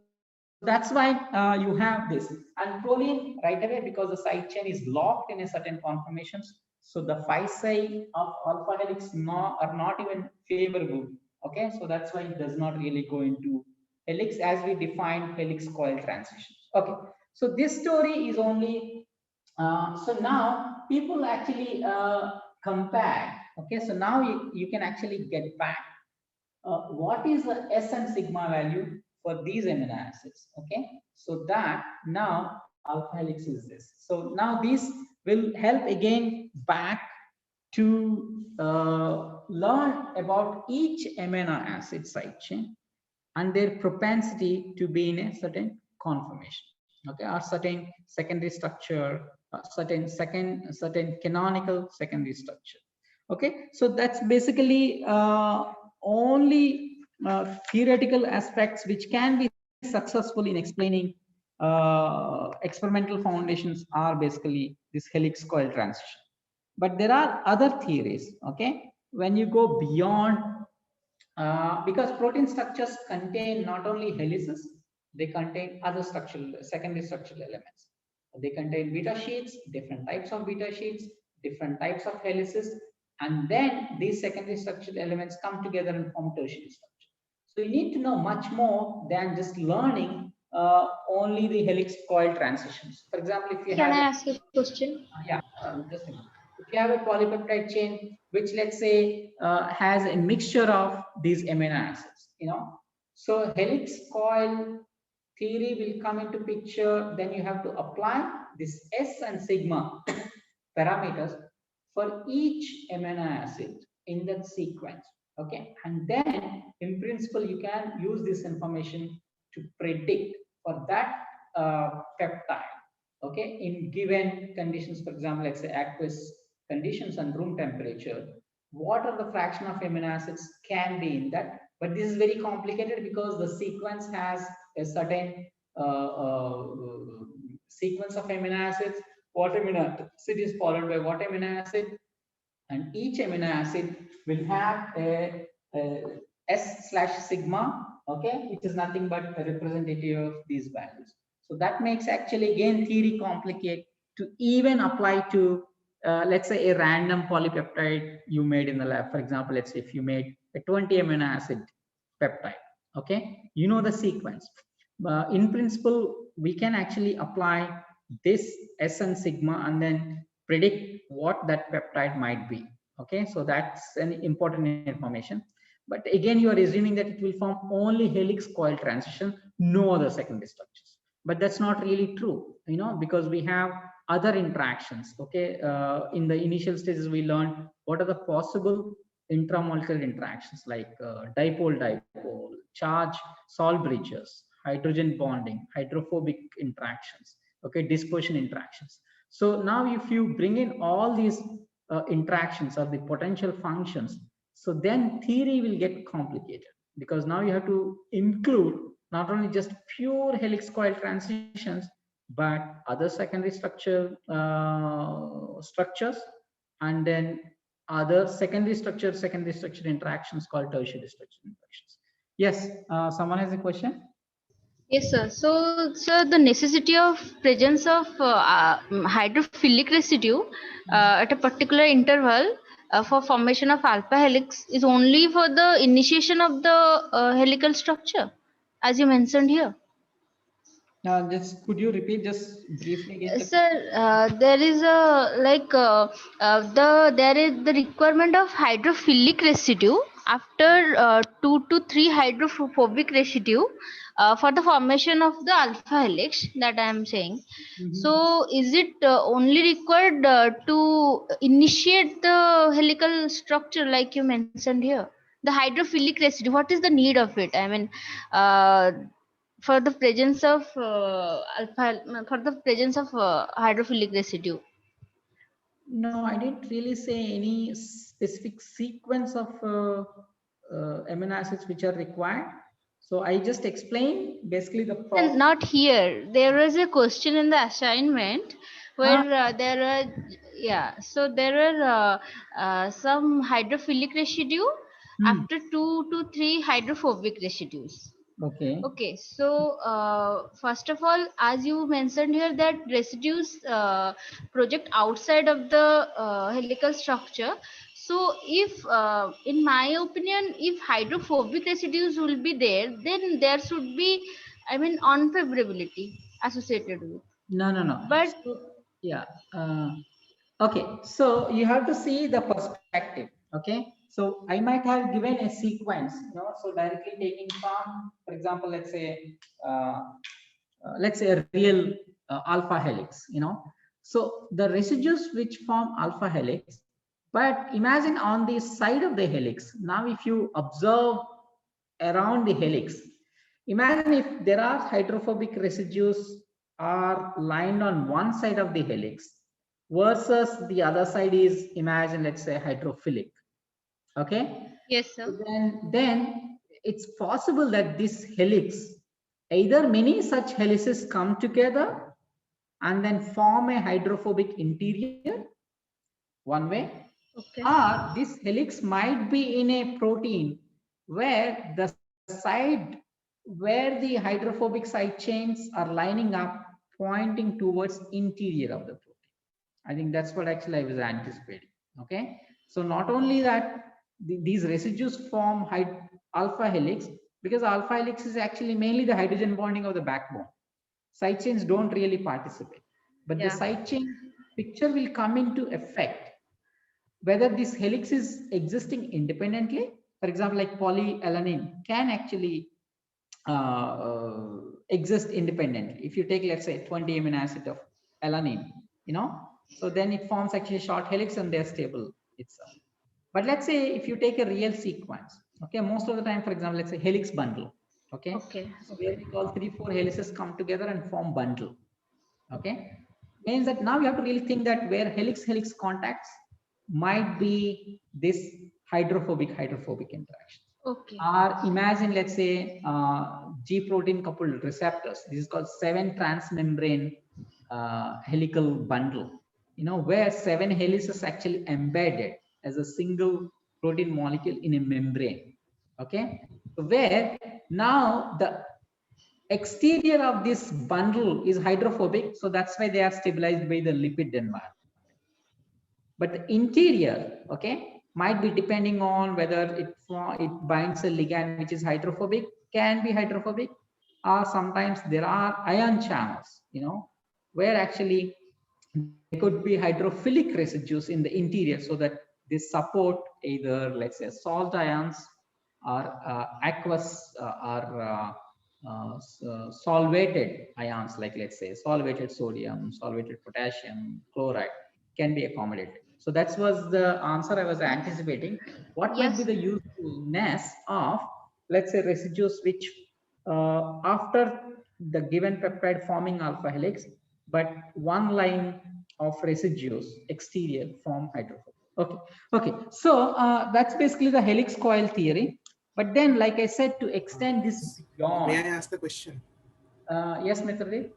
that's why you have this. And proline right away, because the side chain is locked in a certain conformations, so the phi of alpha helix are not even favorable. Okay, so that's why it does not really go into helix as we define helix coil transitions. Okay, so this story is only so now people actually compare. Okay, so now you can actually get back what is the S and sigma value for these amino acids. Okay, so that now alpha helix is this. So now this will help again back to learn about each amino acid side chain and their propensity to be in a certain conformation, okay, or certain secondary structure, certain canonical secondary structure. Okay, so that's basically only theoretical aspects which can be successful in explaining experimental foundations are basically this helix coil transition. But there are other theories, okay, when you go beyond because protein structures contain not only helices, they contain other secondary structural elements. They contain beta sheets, different types of beta sheets, different types of helices, and then these secondary structural elements come together and form tertiary structure. So you need to know much more than just learning only the helix coil transitions. For example, if you Can have I ask a question? yeah, just a minute. If you have a polypeptide chain, which let's say has a mixture of these amino acids, so helix coil theory will come into picture. Then you have to apply this S and sigma parameters for each amino acid in that sequence. Okay, and then in principle you can use this information to predict for that peptide. Okay, in given conditions, for example, let's say aqueous conditions and room temperature, what are the fraction of amino acids can be in that. But this is very complicated because the sequence has a certain sequence of amino acids. What amino acid is followed by what amino acid, and each amino acid will have a S/sigma, okay, which is nothing but a representative of these values. So that makes actually again theory complicate to even apply to let's say a random polypeptide you made in the lab. For example, let's say if you made a 20 amino acid peptide, okay, you know the sequence. In principle, we can actually apply this S and sigma and then predict what that peptide might be. Okay, so that's an important information. But again, you are assuming that it will form only helix coil transition, no other secondary structures. But that's not really true, you know, because we have other interactions. Okay, in the initial stages, we learned what are the possible intramolecular interactions like dipole-dipole, charge Sol bridges, hydrogen bonding, hydrophobic interactions, okay, dispersion interactions. So now if you bring in all these interactions or the potential functions, so then theory will get complicated because now you have to include not only just pure helix coil transitions, but other secondary structures and then other secondary structure interactions called tertiary structure interactions. Yes, someone has a question? Yes, sir. So, sir, the necessity of presence of hydrophilic residue at a particular interval for formation of alpha helix is only for the initiation of the helical structure, as you mentioned here. Just could you repeat just briefly again? Sir, there is a there is the requirement of hydrophilic residue after 2 to 3 hydrophobic residue for the formation of the alpha helix that I am saying. So, is it only required to initiate the helical structure like you mentioned here? The hydrophilic residue, what is the need of it? I mean, for the presence of hydrophilic residue. No, I didn't really say any specific sequence of amino acids which are required. So I just explained basically the process. And not here. There was a question in the assignment where there are so there are some hydrophilic residue after 2 to 3 hydrophobic residues. Okay. Okay, so first of all, as you mentioned here, that residues project outside of the helical structure. So, if, in my opinion, if hydrophobic residues will be there, then there should be, I mean, unfavorability associated with. No. But So, yeah. Okay. So you have to see the perspective. Okay. So I might have given a sequence, you know, so directly taking from, for example, let's say a real alpha helix, you know. So the residues which form alpha helix, but imagine on the side of the helix. Now, if you observe around the helix, imagine if there are hydrophobic residues are lined on one side of the helix versus the other side is, imagine, let's say hydrophilic. Okay. yes, sir. So then it's possible that this helix, either many such helices come together and then form a hydrophobic interior, one way, Okay. or this helix might be in a protein where the side where the hydrophobic side chains are lining up pointing towards interior of the protein. I think that's what actually I was anticipating. Okay, so not only that these residues form alpha helix, because alpha helix is actually mainly the hydrogen bonding of the backbone. Side chains don't really participate, but the side chain picture will come into effect whether this helix is existing independently. For example, like polyalanine can actually exist independently. If you take, let's say, 20 amino acid of alanine, you know, so then it forms actually short helix and they're stable itself. But let's say if you take a real sequence, okay, most of the time, for example, let's say helix bundle, okay, so where we call 3-4 helices come together and form bundle, okay, means that now you have to really think that where helix contacts might be this hydrophobic interaction. Okay. Or imagine, let's say, G protein coupled receptors. This is called 7 transmembrane helical bundle, you know, where 7 helices actually embedded. as a single protein molecule in a membrane. Okay, so where now the exterior of this bundle is hydrophobic, so that's why they are stabilized by the lipid environment. But the interior, okay, might be depending on whether it binds a ligand which is hydrophobic, can be hydrophobic, or sometimes there are ion channels, where actually there could be hydrophilic residues in the interior, so that they support either, let's say, salt ions or aqueous or solvated ions, like let's say solvated sodium, solvated potassium, chloride can be accommodated. So that was the answer I was anticipating. What might be Yes. the usefulness of, let's say, residues which after the given peptide forming alpha helix, but one line of residues exterior form hydrophobic. Okay. So that's basically the helix coil theory. But then, like I said, to extend this beyond. May I ask the question? Yes, Mr.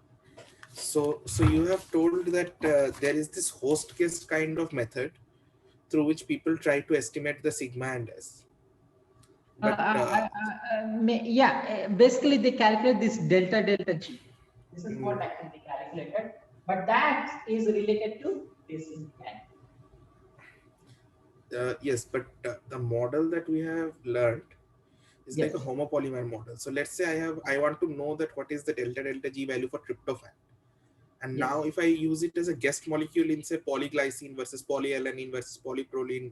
So you have told that there is this host guest kind of method through which people try to estimate the sigma and s. But Basically they calculate this delta G. This is what actually they calculated, but that is related to this mechanics. Yes, but the model that we have learned is Yes. like a homopolymer model. So let's say I want to know that what is the delta G value for tryptophan. And Yes. now if I use it as a guest molecule in, say, polyglycine versus polyalanine versus polyproline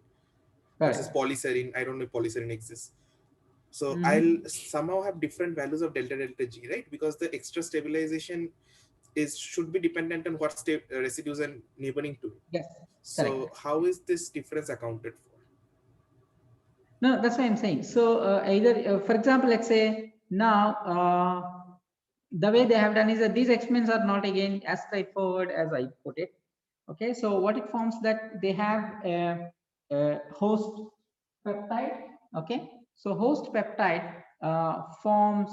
versus polyserine, I don't know if polyserine exists. So I'll somehow have different values of delta G, right? Because the extra stabilization should be dependent on what residues are neighboring to it. Yes. So Correct. how is this difference accounted for? No, that's what I'm saying. So either, for example, let's say now the way they have done is that these experiments are not again as straightforward as I put it. Okay, so what it forms that they have a host peptide. Okay, so host peptide forms,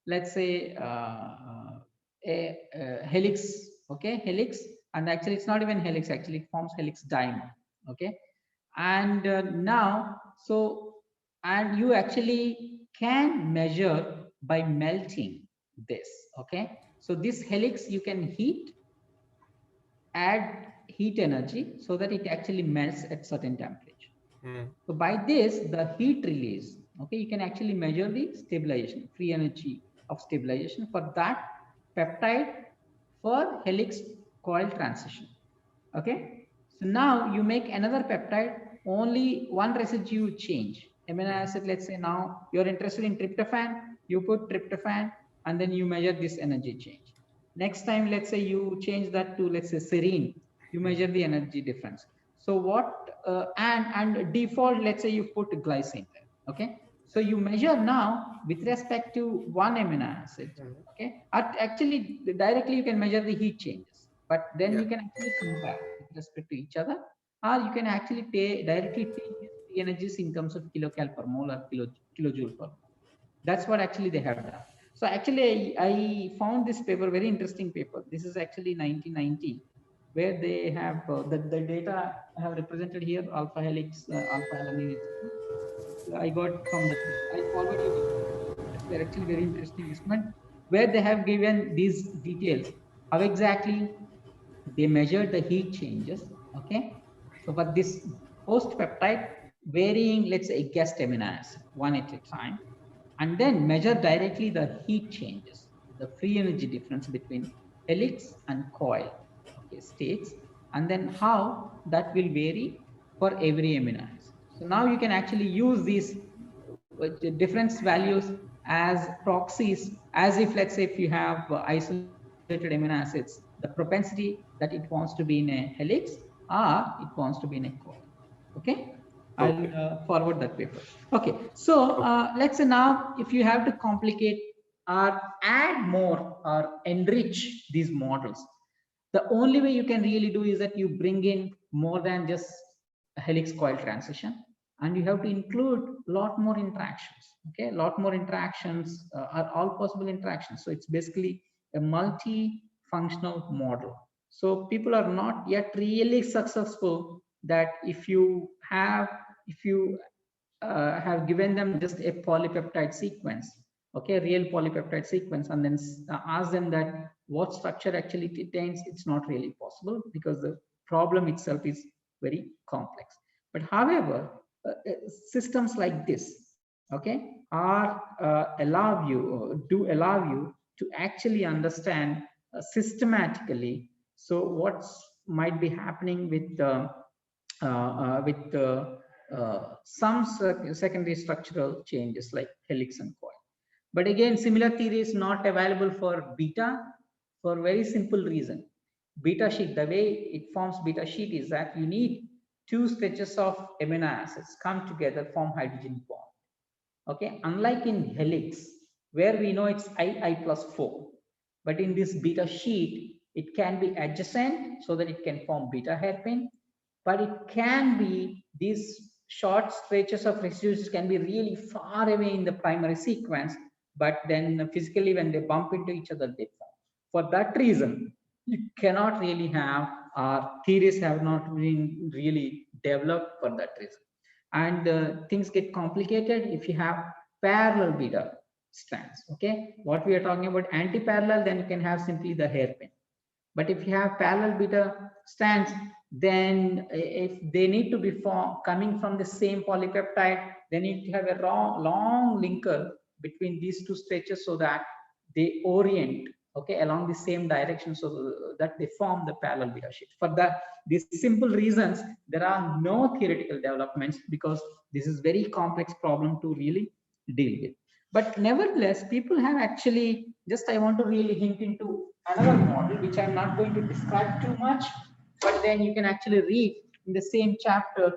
let's say, a helix. Okay, helix, and actually it's not even helix. Actually, it forms helix dimer. Okay, and now and you actually can measure by melting this. Okay, so this helix you can add heat energy so that it actually melts at certain temperature. So by this, the heat release, okay, you can actually measure the stabilization, free energy of stabilization for that peptide for helix coil transition. Okay, so now you make another peptide, only one residue change. Amino acid, let's say now you're interested in tryptophan, you put tryptophan and then you measure this energy change. Next time, let's say you change that to, let's say, serine, you measure the energy difference. So what, and default, let's say you put glycine there. Okay, so you measure now with respect to one amino acid. Okay, actually directly you can measure the heat changes, but then you can actually compare with respect to each other, or you can actually directly take these free energies in terms of kilocal per mole or kilojoule per mole. That's what actually they have done. So actually I found this paper very interesting paper. This is actually 1990, where they have the data I have represented here, alpha helix, alpha alanine. I got from the, I forward you this. They're actually very interesting instrument where they have given these details. How exactly they measured the heat changes. Okay, so for this host peptide varying, let's say, a guest amino acid one at a time, and then measure directly the heat changes, the free energy difference between helix and coil, okay, states, and then how that will vary for every amino acid. So now you can actually use these difference values as proxies, as if, let's say, if you have isolated amino acids, the propensity that it wants to be in a helix or it wants to be in a coil. Okay, I'll forward that paper. Okay, so let's say now if you have to complicate or add more or enrich these models, the only way you can really do is that you bring in more than just a helix coil transition, and you have to include a lot more interactions. Okay, a lot more interactions are all possible interactions. So it's basically a multi-functional model. So people are not yet really successful that if you have given them just a polypeptide sequence, okay, real polypeptide sequence, and then ask them that what structure actually it contains, it's not really possible because the problem itself is very complex. But however, systems like this, okay, are allow you to actually understand systematically. So what's might be happening with some secondary structural changes like helix and coil. But again, similar theory is not available for beta for very simple reason. Beta sheet, the way it forms beta sheet is that you need two stretches of amino acids come together, form hydrogen bond. Okay, unlike in helix, where we know it's I plus 4, but in this beta sheet, it can be adjacent so that it can form beta hairpin, but it can be these short stretches of residues can be really far away in the primary sequence, but then physically when they bump into each other, they form. For that reason, you cannot really have, theories have not been really developed for that reason. And things get complicated if you have parallel beta strands. Okay, what we are talking about anti-parallel, then you can have simply the hairpin. But if you have parallel beta strands, then if they need to be coming from the same polypeptide, they need to have a long linker between these two stretches so that they orient, okay, along the same direction, so that they form the parallel beta sheet. For that, these simple reasons, there are no theoretical developments because this is very complex problem to really deal with. But nevertheless, people have actually, just I want to really hint into another model, which I'm not going to describe too much, but then you can actually read in the same chapter,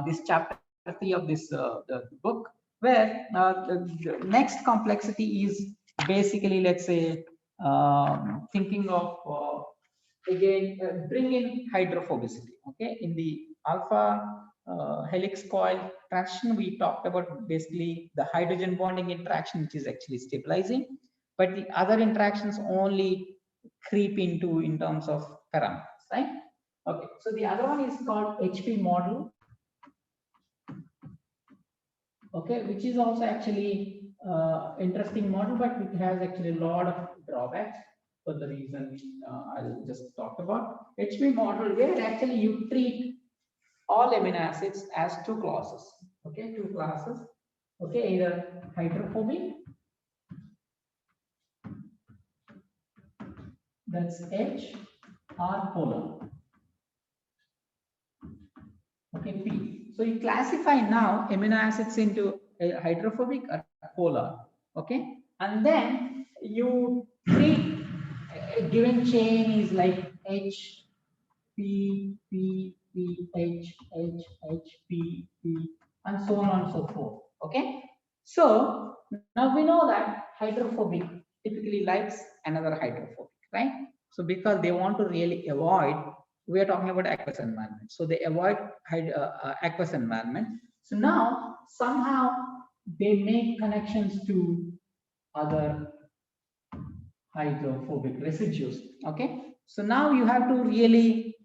this chapter 3 of this the book, where the next complexity is basically, let's say, thinking of again bring in hydrophobicity. Okay, in the alpha helix coil transition, we talked about basically the hydrogen bonding interaction, which is actually stabilizing, but the other interactions only creep into in terms of parameters, right? Okay, so the other one is called HP model. Okay, which is also actually interesting model, but it has actually a lot of drawbacks for the reason I'll just talk about. HP model, where actually you treat all amino acids as two classes. Okay, two classes. Okay, either hydrophobic, that's H, or polar. Okay, P. So you classify now amino acids into hydrophobic or polar. Okay, and then you treat a given chain is like H, P, P, P, H, H, H, P, P, and so on and so forth. Okay, so now we know that hydrophobic typically likes another hydrophobic, right? So because they want to really avoid, we are talking about aqueous environment, so they avoid aqueous environment. So now somehow they make connections to other hydrophobic residues. Okay, so now you have to really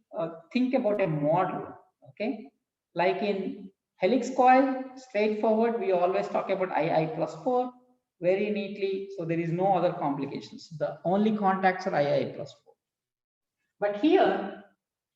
think about a model. Okay, like in helix coil, straightforward, we always talk about II plus 4 very neatly, so there is no other complications. The only contacts are II plus 4. But here,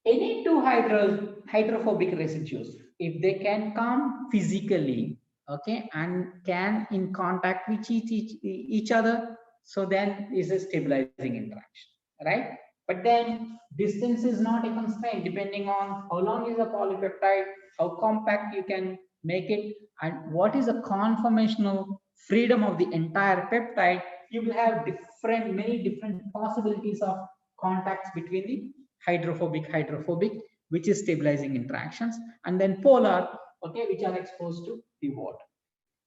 any two hydrophobic residues, if they can come physically, okay, and can in contact with each other, so then is a stabilizing interaction, right? But then distance is not a constraint, depending on how long is the polypeptide, how compact you can make it, and what is the conformational freedom of the entire peptide. You will have many different possibilities of contacts between the hydrophobic, which is stabilizing interactions, and then polar, okay, which are exposed to the water.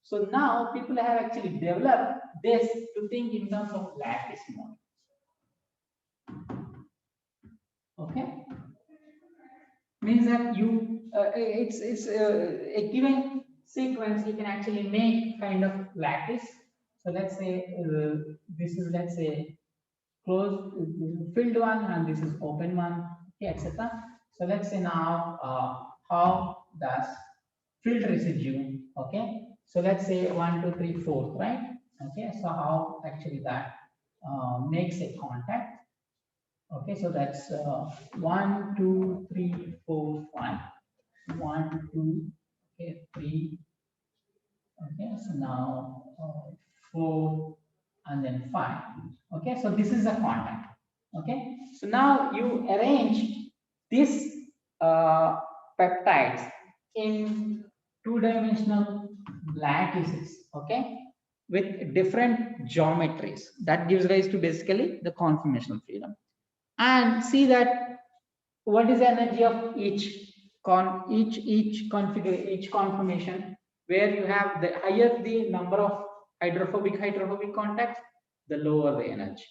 So now people have actually developed this to think in terms of lattice model. Okay, means that you it's a given sequence, you can actually make kind of lattice. So let's say this is, let's say, closed filled one, and this is open one, okay, etc. So let's say now how does filled residue, okay? So let's say 1, 2, 3, 4, right? Okay, so how actually that makes a contact. Okay, so that's 1, 2, 3, 4, 5. 1, 2, okay, 3. Okay, so now 4 and then 5. Okay, so this is a contact. Okay, so now you arrange these peptides in two-dimensional lattices, okay, with different geometries. That gives rise to basically the conformational freedom. And see that what is the energy of each conformation, where you have the higher the number of hydrophobic contacts, the lower the energy.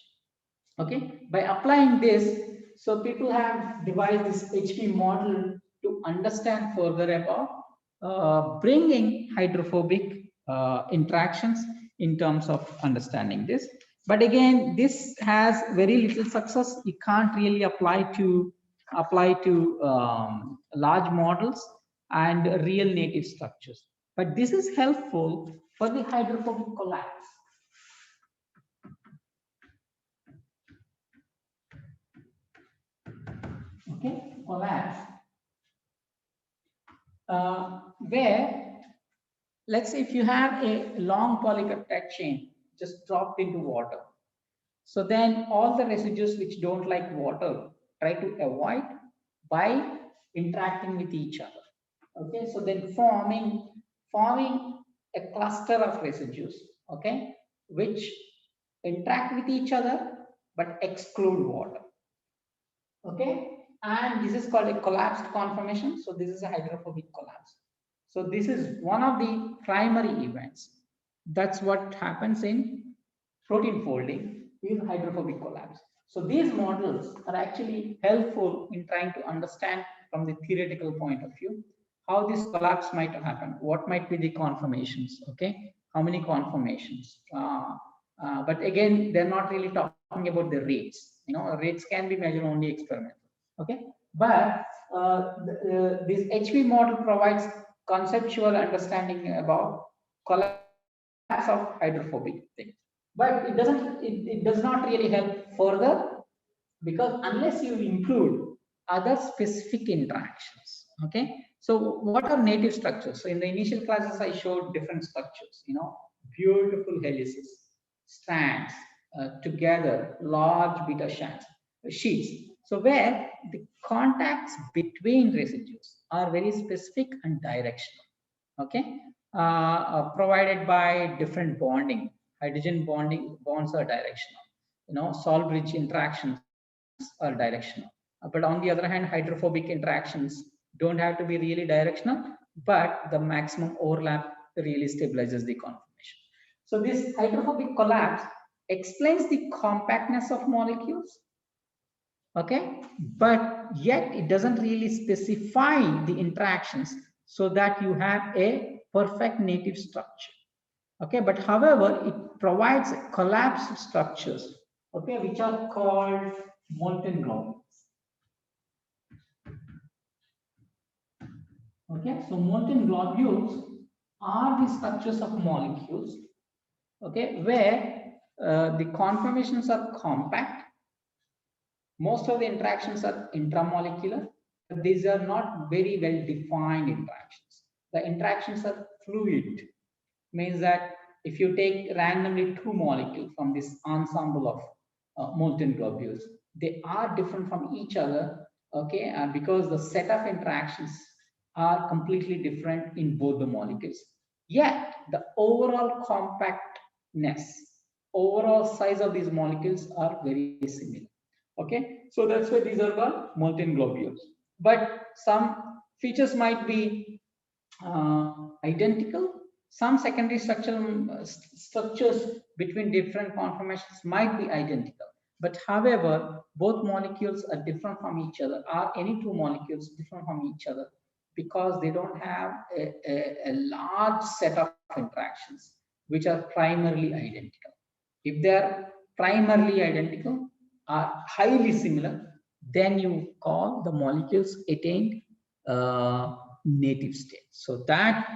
Okay, by applying this, so people have devised this HP model to understand further about bringing hydrophobic interactions in terms of understanding this. But again, this has very little success. You can't really apply to large models and real native structures. But this is helpful for the hydrophobic collapse. Okay, collapse, where let's say if you have a long polypeptide chain just dropped into water, so then all the residues which don't like water try to avoid by interacting with each other. Okay, so then forming a cluster of residues, okay, which interact with each other but exclude water. Okay, and this is called a collapsed conformation. So this is a hydrophobic collapse. So this is one of the primary events. That's what happens in protein folding is hydrophobic collapse. So these models are actually helpful in trying to understand from the theoretical point of view how this collapse might happen, what might be the conformations, okay, how many conformations. But again, they're not really talking about the rates. You know, rates can be measured only experimentally. Okay, but this HV model provides conceptual understanding about collapse of hydrophobic things, but it does not really help further, because unless you include other specific interactions. Okay, so what are native structures? So in the initial classes I showed different structures, you know, beautiful helices, strands, together large beta sheets. So where the contacts between residues are very specific and directional. Okay, provided by different bonding. Hydrogen bonds are directional. You know, salt bridge interactions are directional. But on the other hand, hydrophobic interactions don't have to be really directional, but the maximum overlap really stabilizes the conformation. So this hydrophobic collapse explains the compactness of molecules, okay, but yet it doesn't really specify the interactions so that you have a perfect native structure. Okay, but however, it provides collapsed structures, okay, which are called molten globules. Okay, so molten globules are the structures of molecules, okay, where the conformations are compact. Most of the interactions are intramolecular, but these are not very well defined interactions. The interactions are fluid, means that if you take randomly two molecules from this ensemble of molten globules, they are different from each other, okay, because the set of interactions are completely different in both the molecules. Yet the overall compactness, overall size of these molecules are very similar. Okay, so that's why these are called molten globules. But some features might be identical. Some secondary structures between different conformations might be identical. But however, both molecules are different from each other, or any two molecules different from each other, because they don't have a large set of interactions which are primarily identical. If they are primarily identical, are highly similar, then you call the molecules attained native state. So that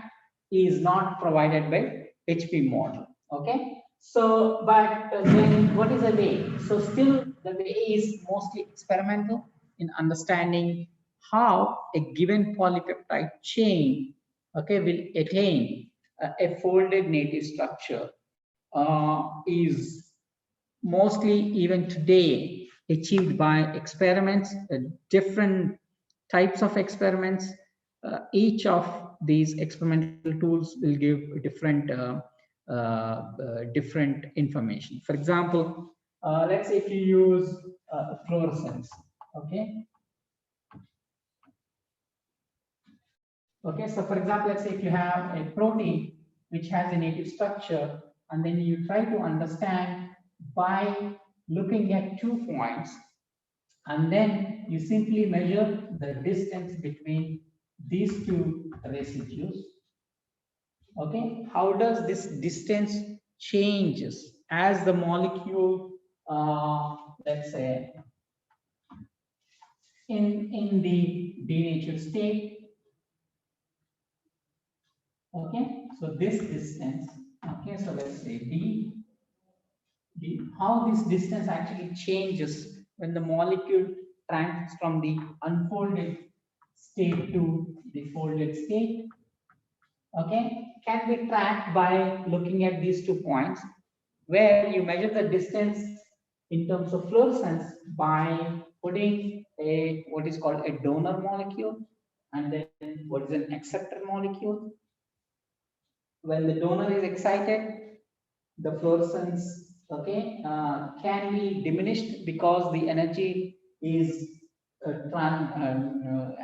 is not provided by HP model. Okay. So, but then what is the way? So still the way is mostly experimental in understanding how a given polypeptide chain, okay, will attain a folded native structure is mostly even today achieved by experiments, different types of experiments. Each of these experimental tools will give different different information. For example, let's say if you use fluorescence, okay. Okay, so for example, let's say if you have a protein which has a native structure, and then you try to understand by looking at 2 points, and then you simply measure the distance between these 2 residues. Okay, how does this distance changes as the molecule, let's say, in the denatured state? Okay, so this distance, okay, so let's say how this distance actually changes when the molecule transits from the unfolded state to the folded state, okay, can be tracked by looking at these 2 points, where you measure the distance in terms of fluorescence by putting a what is called a donor molecule and then what is an acceptor molecule. When the donor is excited, the fluorescence, okay, can be diminished because the energy is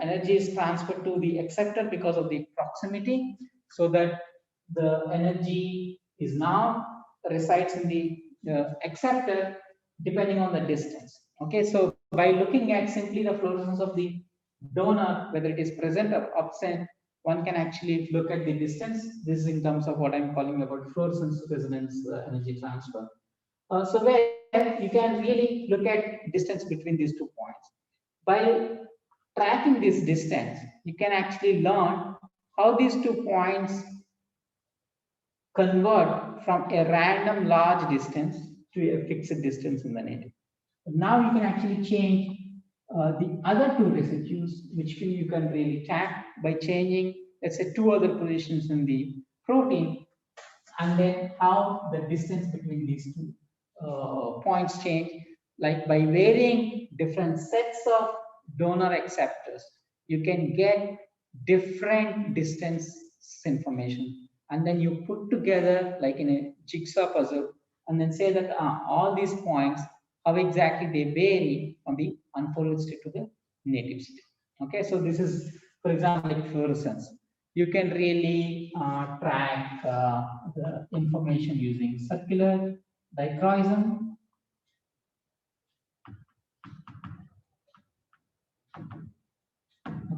energy is transferred to the acceptor because of the proximity, so that the energy is now resides in the acceptor depending on the distance. Okay, so by looking at simply the fluorescence of the donor, whether it is present or absent, one can actually look at the distance. This is in terms of what I'm calling about fluorescence resonance energy transfer. So where you can really look at distance between these 2 points. By tracking this distance, you can actually learn how these 2 points convert from a random large distance to a fixed distance in the native. Now you can actually change the other 2 residues, which you can really track by changing, let's say, 2 other positions in the protein, and then how the distance between these 2 points change. Like by varying different sets of donor acceptors, you can get different distance information, and then you put together like in a jigsaw puzzle, and then say that all these points, how exactly they vary from the unfolded state to the native state. Okay, so this is, for example, like fluorescence. You can really track the information using circular dichroism.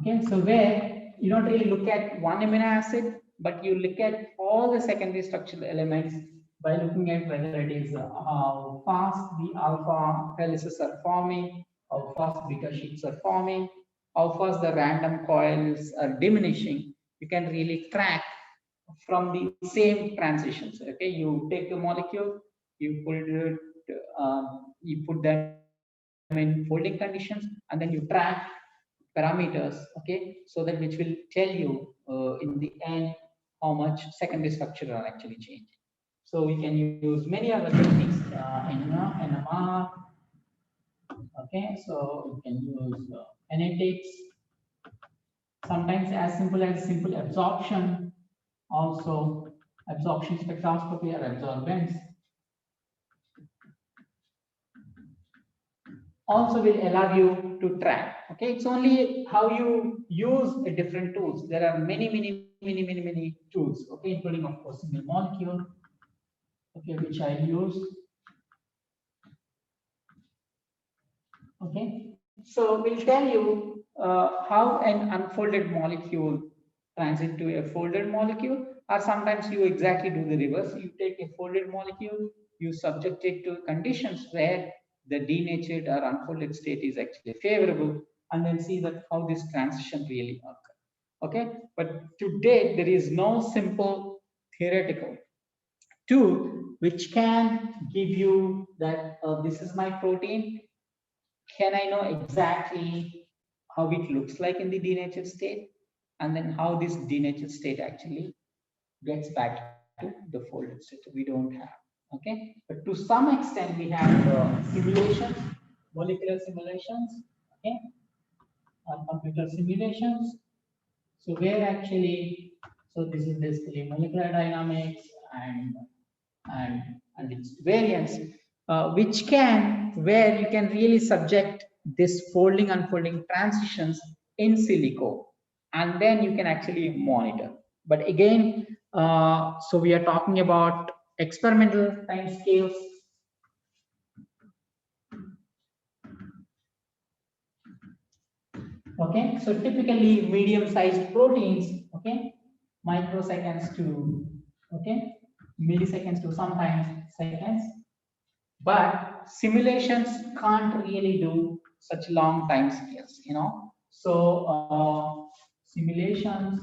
Okay, so where you don't really look at one amino acid, but you look at all the secondary structural elements by looking at whether it is how fast the alpha helices are forming, how fast beta sheets are forming, how fast the random coils are diminishing. You can really track from the same transitions. Okay, you take the molecule, you put them in folding conditions, and then you track parameters, okay, so that which will tell you in the end how much secondary structure are actually changing. So we can use many other techniques, NMR, okay, so we can use kinetics, sometimes as simple absorption, also absorption spectroscopy or absorbance. Also will allow you to track. Okay, it's only how you use the different tools. There are many tools. Okay, including of course single molecule. Okay, which I use. Okay, so we'll tell you how an unfolded molecule transit to a folded molecule, or sometimes you exactly do the reverse. You take a folded molecule, you subject it to conditions where the denatured or unfolded state is actually favorable, and then see that how this transition really occurs. Okay, but to date there is no simple theoretical tool which can give you that this is my protein. Can I know exactly how it looks like in the denatured state, and then how this denatured state actually gets back to the folded state? We don't have. Okay, but to some extent we have simulations, molecular simulations, okay, computer simulations. So where actually, so this is basically molecular dynamics and its variants, which can, where you can really subject this folding unfolding transitions in silico, and then you can actually monitor. But again, so we are talking about experimental time scales. Okay, so typically medium-sized proteins, okay, microseconds to, okay, milliseconds to sometimes seconds. But simulations can't really do such long time scales, you know. So simulations,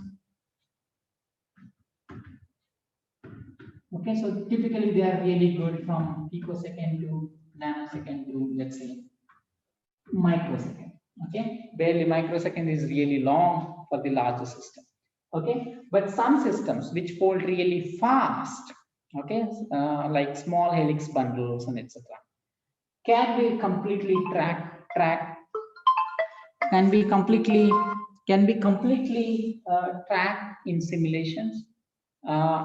okay, so typically they are really good from picosecond to nanosecond to, let's say, microsecond. Okay, barely microsecond is really long for the larger system. Okay, but some systems which fold really fast, okay, like small helix bundles and etc., can be completely tracked in simulations,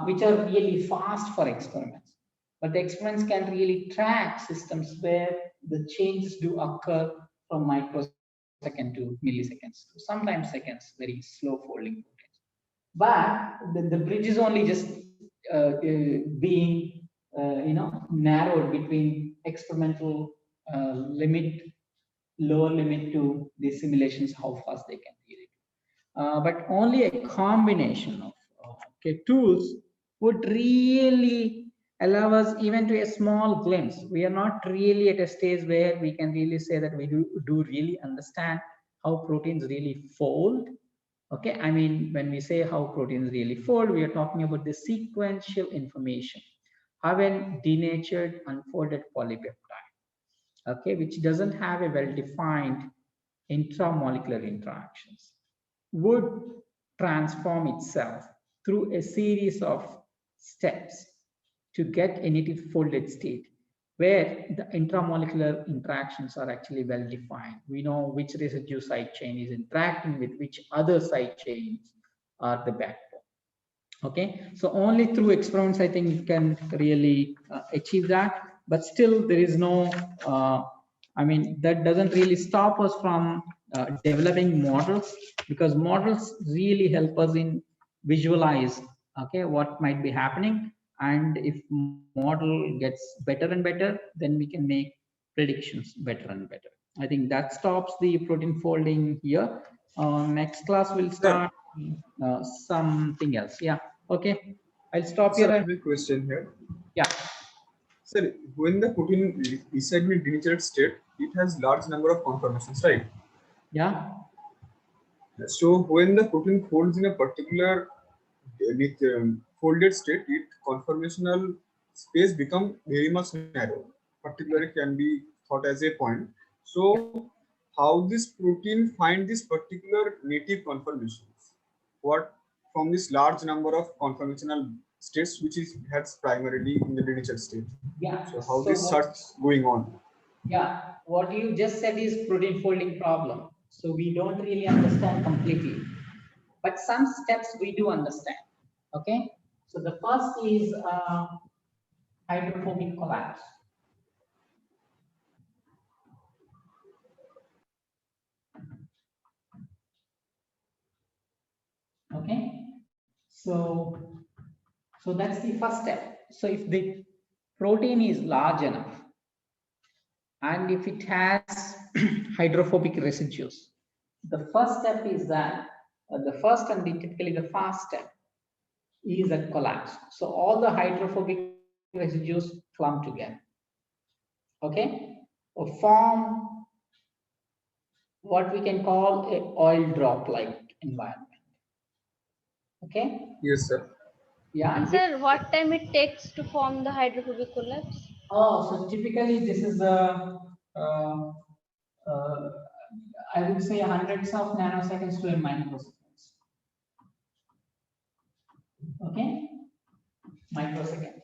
which are really fast for experiments. But the experiments can really track systems where the changes do occur from microsecond to milliseconds, sometimes seconds, very slow folding proteins. But the bridge is only just being narrowed between experimental limit, lower limit, to the simulations how fast they can really do. But only a combination of tools would really allow us even to a small glimpse. We are not really at a stage where we can really say that we do really understand how proteins really fold. Okay, I mean, when we say how proteins really fold, we are talking about the sequential information, how a denatured unfolded polypeptide, okay, which doesn't have a well-defined intramolecular interactions, would transform itself through a series of steps to get a native folded state where the intramolecular interactions are actually well defined. We know which residue side chain is interacting with which other side chains are the backbone. Okay, so only through experiments I think you can really achieve that, but still there is no I mean, that doesn't really stop us from developing models, because models really help us in visualize, okay, what might be happening. And if model gets better and better, then we can make predictions better and better. I think that stops the protein folding here. Next class we'll start something else. Yeah, okay, I'll stop Sir, here. I have a question here. Yeah. Sir, when the protein resides in denatured state, it has large number of conformations, right? Yeah. So when the protein folds in a particular folded state, its conformational space become very much narrow. Particularly can be thought as a point. So how this protein find this particular native conformations? What from this large number of conformational states which is has primarily in the denatured state? Yeah. So how this search going on? Yeah, what you just said is protein folding problem. So we don't really understand completely, but some steps we do understand. Okay, so the first is hydrophobic collapse. Okay, so that's the first step. So if the protein is large enough, and if it has hydrophobic residues, the first step is that the first and typically the fast step is a collapse. So all the hydrophobic residues clump together. Okay, form what we can call a oil drop-like environment. Okay. Yes, sir. Yeah. And sir, what time it takes to form the hydrophobic collapse? Oh, so typically this is I would say hundreds of nanoseconds to a microseconds. Okay, microsecond.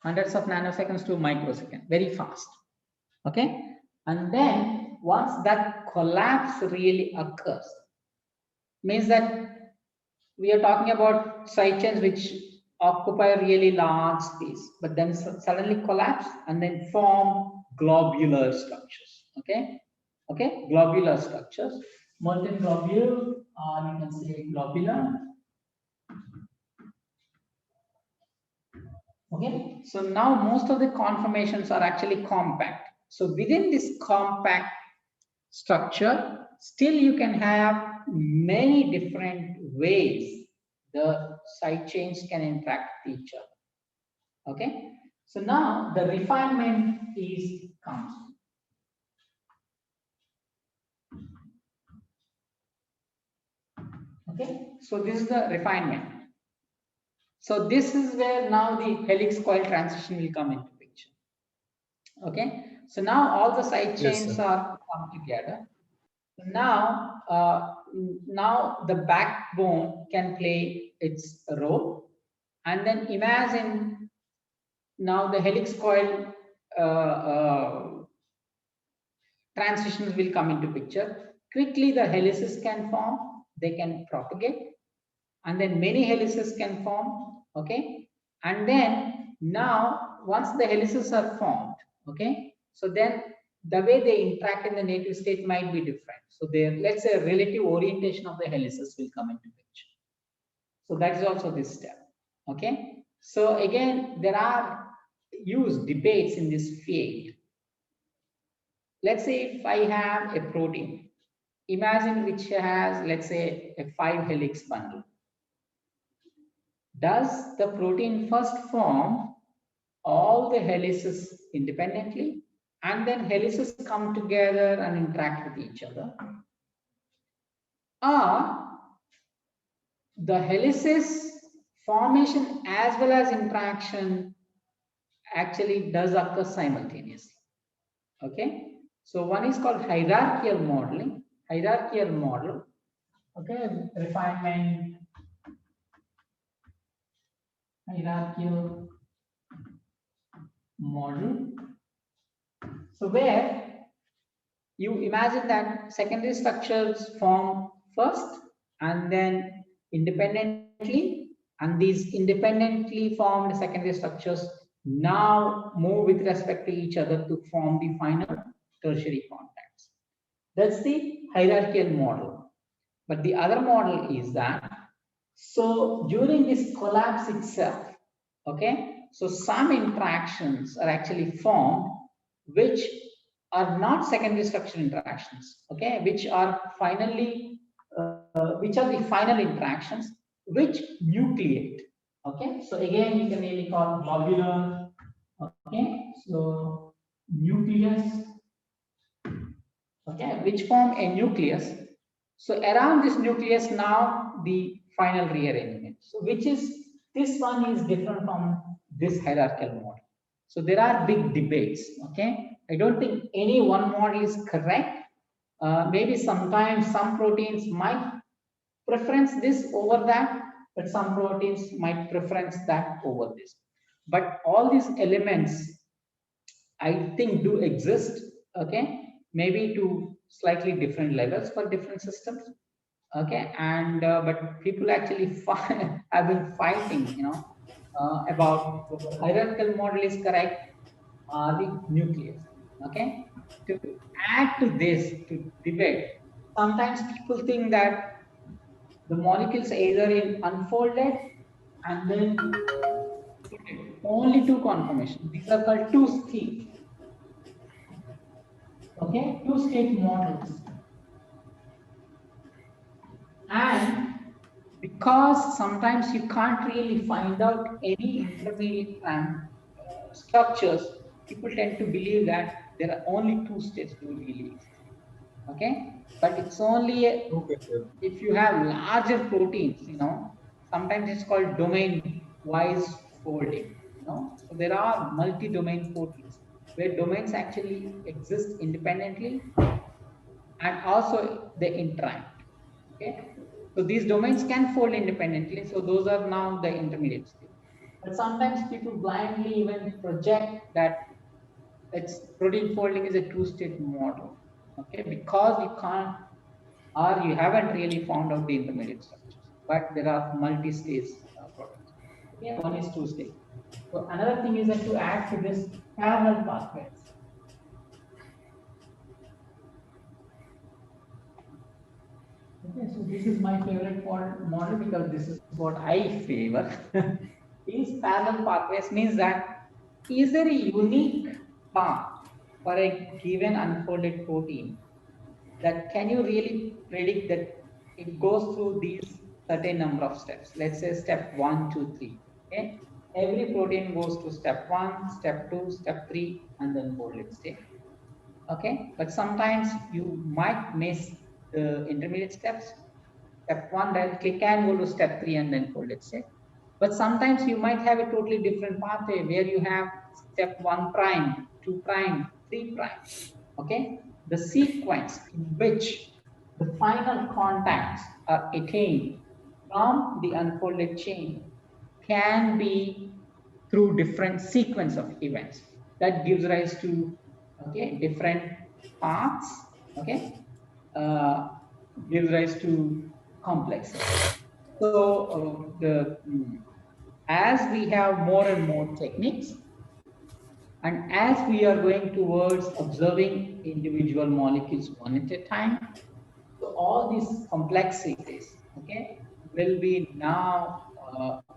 Hundreds of nanoseconds to microsecond, very fast. Okay, and then once that collapse really occurs, means that we are talking about side chains which occupy a really large space, but then suddenly collapse and then form globular structures. Okay, okay, globular structures, molten globule, or you can say globular. Okay, so now most of the conformations are actually compact. So within this compact structure, still you can have many different ways the side chains can interact with each other. Okay, so now the refinement comes. Okay, so this is the refinement. So this is where now the helix coil transition will come into picture. Okay, so now all the side chains are come together. Now, now the backbone can play its role, and then imagine now the helix coil transitions will come into picture. Quickly the helices can form, they can propagate, and then many helices can form. Okay, and then now once the helices are formed, okay, so then the way they interact in the native state might be different. So there, let's say, relative orientation of the helices will come into picture. So that is also this step. Okay, so again there are huge debates in this field. Let's say if I have a protein, imagine which has, let's say, a 5 helix bundle. Does the protein first form all the helices independently, and then helices come together and interact with each other? Or the helices formation as well as interaction actually does occur simultaneously? Okay, so one is called hierarchical modeling, hierarchical model. Okay, refinement, hierarchical model. So where you imagine that secondary structures form first and then independently, and these independently formed secondary structures now move with respect to each other to form the final tertiary contacts. That's the hierarchical model. But the other model is that, so during this collapse itself, okay, so some interactions are actually formed which are not secondary structure interactions, okay, which are finally, which are the final interactions which nucleate. Okay, so again you can really call globular. Okay, so nucleus, okay, which form a nucleus. So around this nucleus now the final rearrangement. So which is, this one is different from this hierarchical model. So there are big debates. Okay, I don't think any one model is correct. Maybe sometimes some proteins might preference this over that, but some proteins might preference that over this. But all these elements, I think, do exist. Okay, maybe to slightly different levels for different systems. Okay, and but people actually have been fighting, you know, about whether hierarchical model is correct or the nucleus. Okay, to add to this, to debate, sometimes people think that the molecules either in unfolded and then only two conformations. These are called two state. Okay, two state models. And because sometimes you can't really find out any intermediate structures, people tend to believe that there are only two states do really exist. Okay, but it's only Okay, sir. if you have larger proteins, sometimes it's called domain-wise folding. So there are multi-domain proteins where domains actually exist independently and also they interact. Okay, so these domains can fold independently. So those are now the intermediate state. But sometimes people blindly even project that it's protein folding is a two-state model. Okay, because you can't or you haven't really found out the intermediate structures, but there are multi-stage proteins. Okay, one is two-stage. So another thing is that to add to this parallel pathways. Okay, so this is my favorite model because this is what I favor. These parallel pathways means that is there a unique path for a given unfolded protein that can you really predict that it goes through these certain number of steps? Let's say step 1, 2, 3. Okay, every protein goes to step 1, step 2, step 3, and then folded state. Okay, but sometimes you might miss the intermediate steps. Step 1 directly can go to step 3 and then folded state. But sometimes you might have a totally different pathway where you have step 1 prime, 2 prime, 3 prime. Okay, the sequence in which the final contacts are attained from the unfolded chain can be through different sequence of events that gives rise to different paths. Okay, uh, gives rise to complexity. So as we have more and more techniques, and as we are going towards observing individual molecules one at a time, so all these complexities, okay, will be now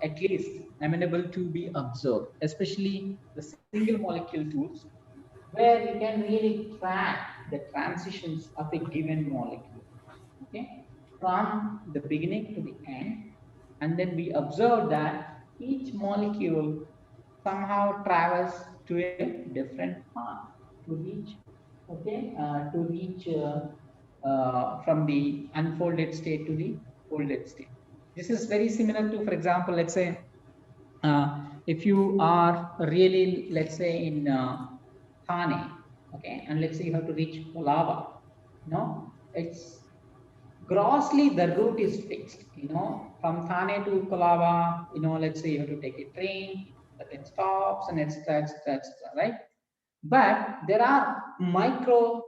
at least amenable to be observed, especially the single molecule tools, where we can really track the transitions of a given molecule, okay, from the beginning to the end, and then we observe that each molecule somehow travels to a different path to reach, from the unfolded state to the folded state. This is very similar to, for example, let's say if you are really, let's say in Thane, okay, and let's say you have to reach Kolaba, it's grossly the route is fixed, from Thane to Kolaba, let's say you have to take a train, certain stops and etc., right? But there are microscopic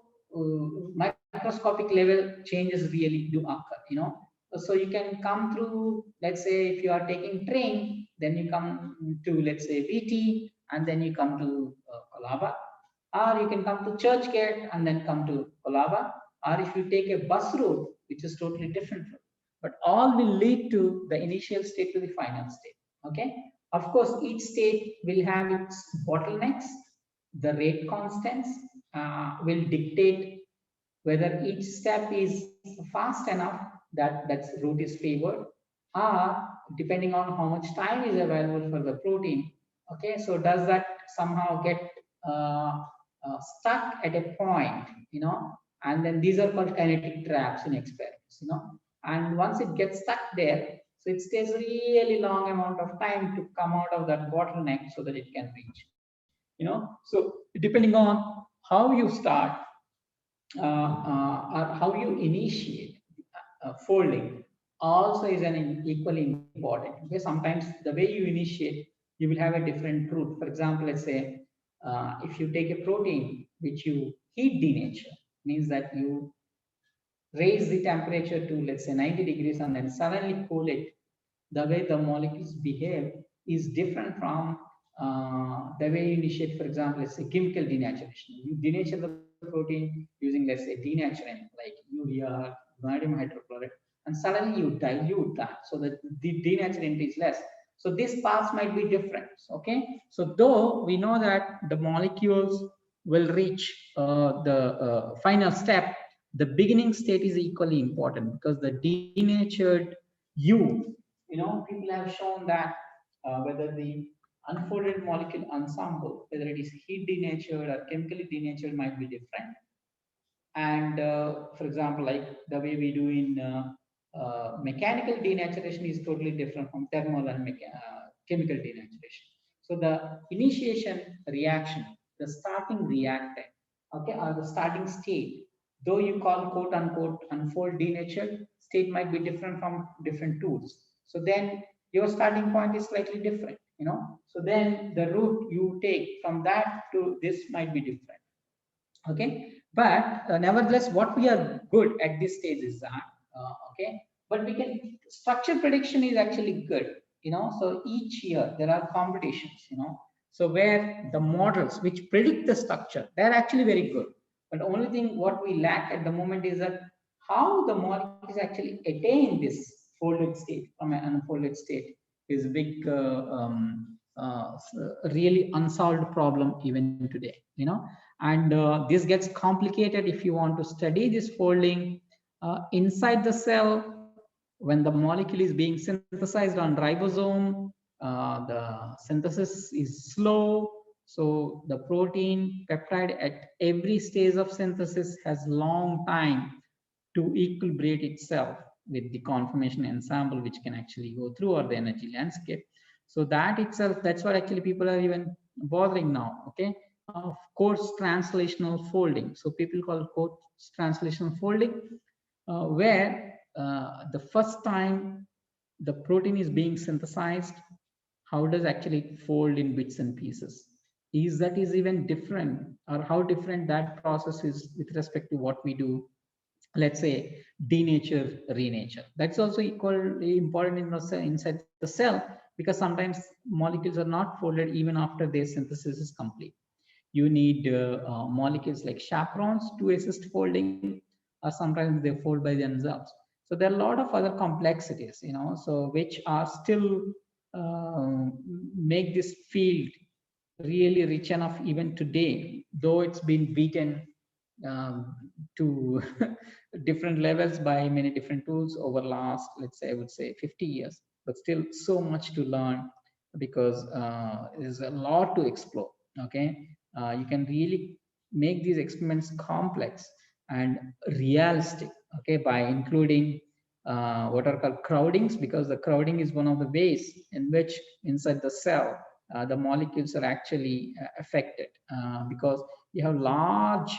level changes really do occur. So you can come through, let's say if you are taking train, then you come to, let's say, VT, and then you come to Kolaba, or you can come to Churchgate and then come to Kolaba, or if you take a bus route, which is totally different route, but all will lead to the initial state to the final state. Okay, of course each state will have its bottlenecks. The rate constants will dictate whether each step is fast enough that route is favored, or depending on how much time is available for the protein. Okay, so does that somehow get uh, stuck at a point, and then these are called kinetic traps in experiments, and once it gets stuck there, so it stays a really long amount of time to come out of that bottleneck so that it can reach. So depending on how you start or how you initiate folding also is an equally important. Okay, sometimes the way you initiate, you will have a different route. For example, let's say if you take a protein which you heat denature, means that you raise the temperature to, let's say, 90 degrees and then suddenly cool it, the way the molecules behave is different from the way you initiate, for example, let's say chemical denaturation. You denature the protein using, let's say, denaturant like urea, vanadium hydrochloride, and suddenly you dilute that so that the denaturant is less. So these paths might be different. Okay, so though we know that the molecules will reach the final step, the beginning state is equally important because the denatured people have shown that whether the unfolded molecule ensemble, whether it is heat denatured or chemically denatured, might be different. And for example, like the way we do in mechanical denaturation is totally different from thermal and chemical denaturation. So the initiation reaction, the starting reactant, okay, or the starting state, though you call quote unquote unfold denatured, state might be different from different tools. So then your starting point is slightly different, you know. So then the route you take from that to this might be different. Okay, but nevertheless, what we are good at this stage is that okay, but we can structure prediction is actually good, you know. So each year there are competitions, you know, so where the models which predict the structure, they're actually very good, but the only thing what we lack at the moment is that how the molecules actually attain this folded state from an unfolded state is a big really unsolved problem even today, you know. And this gets complicated if you want to study this folding inside the cell. When the molecule is being synthesized on ribosome, the synthesis is slow. So the protein peptide at every stage of synthesis has long time to equilibrate itself with the conformation ensemble, which can actually go through, or the energy landscape. So that itself, that's what actually people are even bothering now. Okay, of course, translational folding. So people call quote translational folding, where the first time the protein is being synthesized, how does actually fold in bits and pieces? Is that is even different, or how different that process is with respect to what we do, let's say denature, renature? That's also equally important in the cell, inside the cell, because sometimes molecules are not folded even after their synthesis is complete. You need molecules like chaperones to assist folding, or sometimes they fold by themselves. So there are a lot of other complexities, you know, so which are still make this field really rich enough even today, though it's been beaten to different levels by many different tools over last, let's say, I would say 50 years, but still so much to learn, because there's a lot to explore. Okay, you can really make these experiments complex and realistic, okay, by including what are called crowdings, because the crowding is one of the ways in which inside the cell the molecules are actually affected, because you have large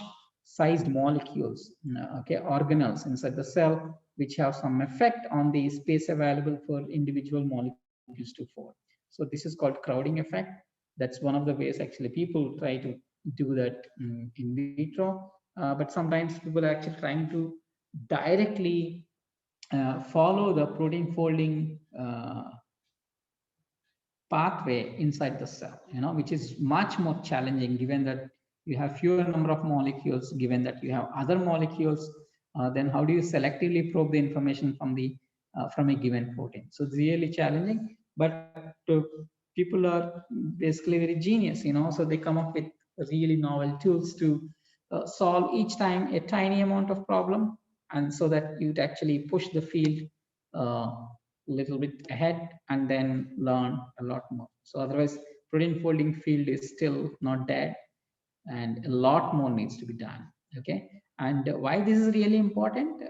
sized molecules, okay, organelles inside the cell, which have some effect on the space available for individual molecules to form. So this is called crowding effect. That's one of the ways actually people try to do that in vitro, but sometimes people are actually trying to directly follow the protein folding pathway inside the cell, you know, which is much more challenging, given that you have fewer number of molecules, given that you have other molecules. Then how do you selectively probe the information from a given protein? So it's really challenging, but people are basically very genius, you know, so they come up with really novel tools to solve each time a tiny amount of problem, and so that you'd actually push the field little bit ahead and then learn a lot more. So otherwise, protein folding field is still not dead, and a lot more needs to be done. Okay, and why this is really important?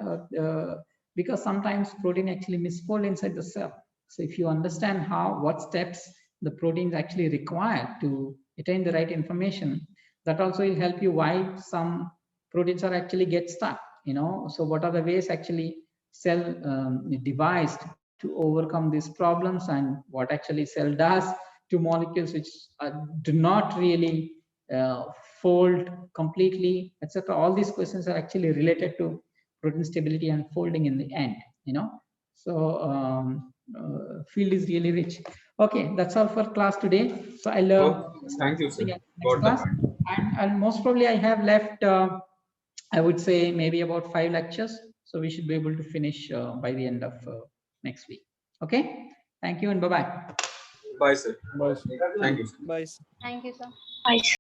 Because sometimes protein actually misfold inside the cell. So if you understand what steps the proteins actually require to attain the right information, that also will help you why some proteins are actually get stuck. You know, so what are the ways actually cell devised to overcome these problems, and what actually cell does to molecules which do not really fold completely, etc. All these questions are actually related to protein stability and folding in the end, you know. So field is really rich. Okay, that's all for class today. So I'll thank you, sir. next class, and most probably I have left I would say maybe about 5 lectures, so we should be able to finish by the end of next week. Okay, thank you and bye bye. Bye, sir. Bye, sir. Thank you. Bye. Thank you, sir. I